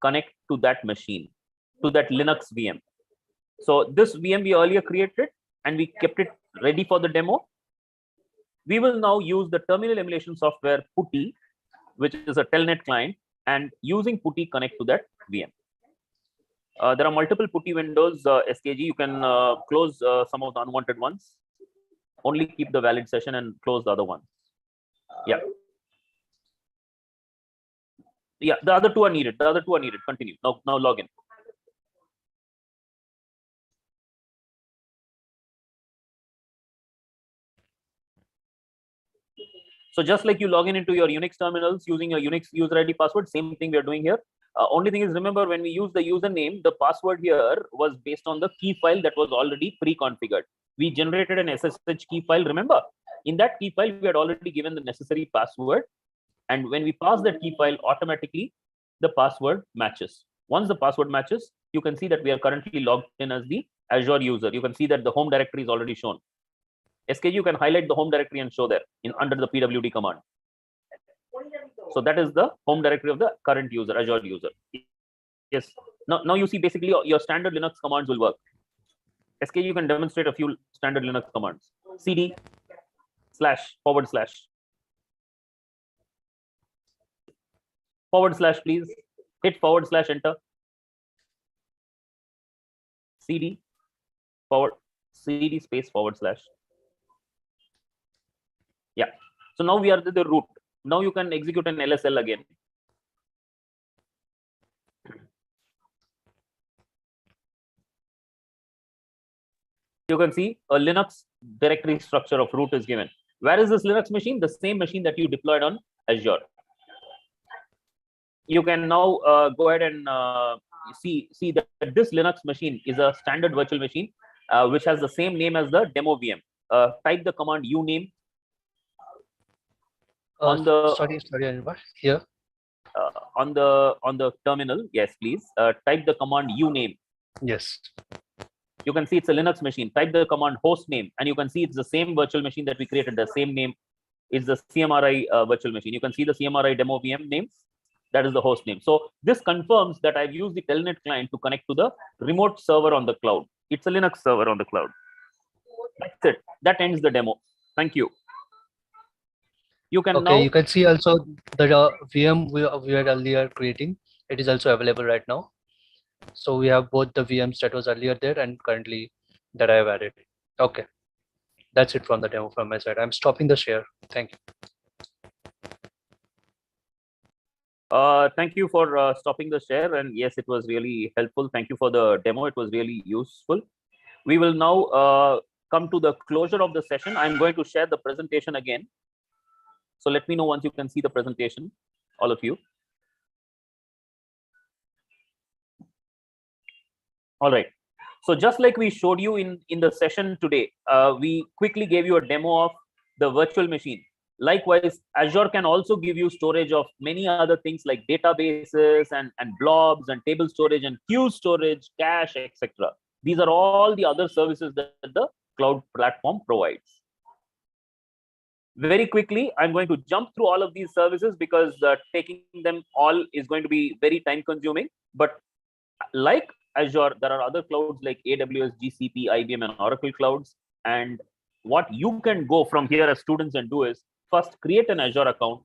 connect to that machine, to that Linux VM. So this VM we earlier created and we kept it ready for the demo. We will now use the terminal emulation software PuTTY, which is a telnet client, and using PuTTY connect to that VM. There are multiple PuTTY windows, SKG. You can close some of the unwanted ones. Only keep the valid session and close the other ones. Yeah. Yeah, the other two are needed. The other two are needed. Continue. Now log in. So just like you log in into your Unix terminals using a Unix user ID password, same thing we are doing here. Only thing is, remember, when we use the username, the password here was based on the key file that was already pre-configured. We generated an SSH key file. Remember, in that key file, we had already given the necessary password. And when we pass that key file, automatically the password matches. Once the password matches, you can see that we are currently logged in as the Azure user. You can see that the home directory is already shown. SKG, you can highlight the home directory and show there under the pwd command. So that is the home directory of the current user, Azure user. Yes. Now you see basically your standard Linux commands will work. SKG, you can demonstrate a few standard Linux commands. CD // please hit / enter. CD space // Yeah. So now we are at the root. Now you can execute an LSL again. you can see a Linux directory structure of root is given. Where is this Linux machine? The same machine that you deployed on Azure. You can now go ahead and see that this Linux machine is a standard virtual machine, which has the same name as the demo VM. Type the command uname on the sorry, Anirban. Here. On the terminal. Yes, please type the command uname. Yes. You can see it's a Linux machine. Type the command hostname, and you can see it's the same virtual machine that we created. The same name is the CMRI virtual machine. You can see the CMRI demo VM name. That is the host name. So this confirms that I've used the Telnet client to connect to the remote server on the cloud. It's a Linux server on the cloud. That's it. That ends the demo. Thank you. You can now. You can see also the VM we were earlier creating. It is also available right now. So we have both the VMs that was earlier there and currently that I have added. Okay. That's it from the demo from my side. I'm stopping the share. Thank you. Thank you for stopping the share, and yes, it was really helpful. Thank you for the demo. It was really useful. We will now come to the closure of the session. I'm going to share the presentation again. So let me know once you can see the presentation, all of you. All right. So just like we showed you in the session today, we quickly gave you a demo of the virtual machine. Likewise, Azure can also give you storage of many other things like databases and blobs and table storage and queue storage, cache, etc. These are all the other services that the cloud platform provides. Very quickly, I'm going to jump through all of these services because taking them all is going to be very time consuming. But like Azure, there are other clouds like AWS, GCP, IBM, and Oracle clouds. And what you can go from here as students and do is first create an Azure account,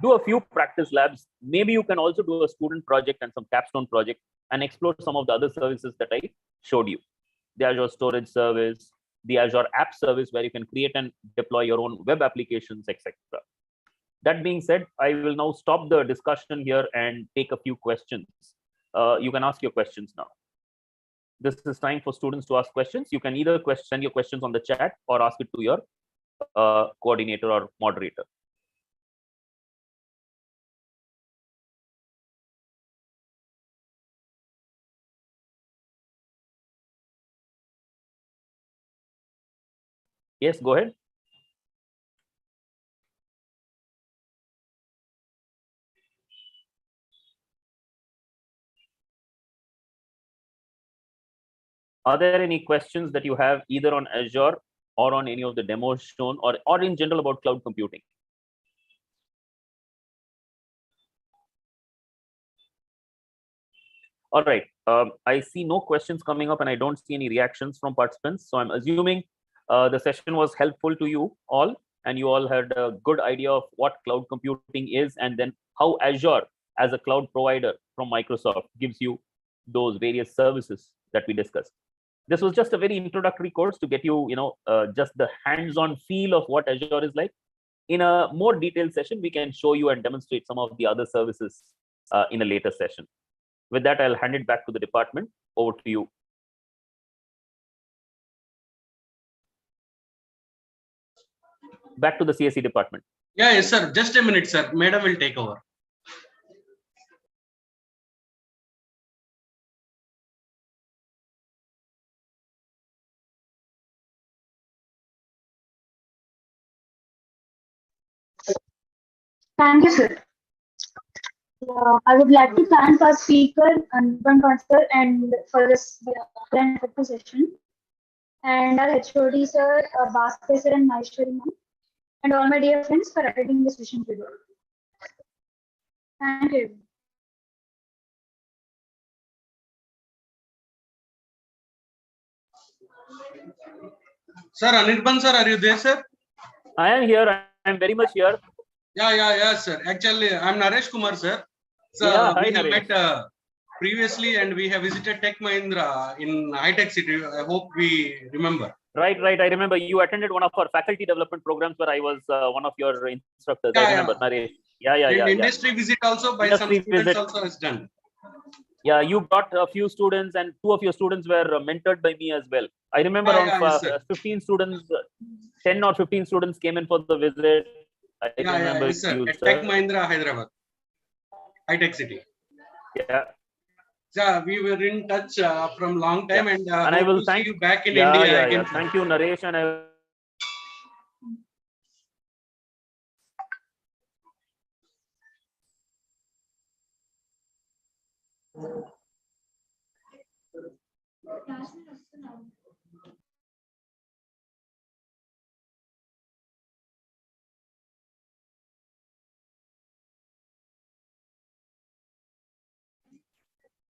do a few practice labs. Maybe you can also do a student project and some capstone project and explore some of the other services that I showed you. The Azure Storage Service, the Azure App Service, where you can create and deploy your own web applications, etc. That being said, I will now stop the discussion here and take a few questions. You can ask your questions now. This is time for students to ask questions. You can either send your questions on the chat or ask it to your coordinator or moderator. Yes, go ahead. Are there any questions that you have either on Azure or on any of the demos shown or in general about cloud computing? All right. I see no questions coming up and I don't see any reactions from participants. So I'm assuming the session was helpful to you all and you all had a good idea of what cloud computing is and then how Azure as a cloud provider from Microsoft gives you those various services that we discussed. This was just a very introductory course to get you, just the hands-on feel of what Azure is like. In a more detailed session, we can show you and demonstrate some of the other services in a later session. With that, I'll hand it back to the department. Over to you. Back to the CSE department. Yeah, yes, sir. Just a minute, sir. Madam will take over. Thank you, sir. I would like to thank our speaker, Anirban sir, and for this grand session, and our HOD sir, Bhaskar sir, and Maheshwari ma'am, and all my dear friends for attending this session today. Thank you. Sir, Anirban sir, are you there, sir? I am here. I am very much here. Yeah, sir. Actually, I'm Naresh Kumar, sir. So yeah, hi, we have Naresh. met previously and we have visited Tech Mahindra in high-tech city. I hope we remember. Right. I remember you attended one of our faculty development programs where I was one of your instructors. Yeah, I remember, Naresh. Yeah. Industry visit also by some students also is done. Yeah, you brought a few students, and 2 of your students were mentored by me as well. I remember around 15 students, 10 or 15 students came in for the visit. I remember yes, sir. you, At sir. Tech Mahindra, Hyderabad, high-tech city. Yeah. Yeah, we were in touch from long time, and I hope will to see thank you back in yeah, India yeah, again. yeah. Thank you, Naresh, and I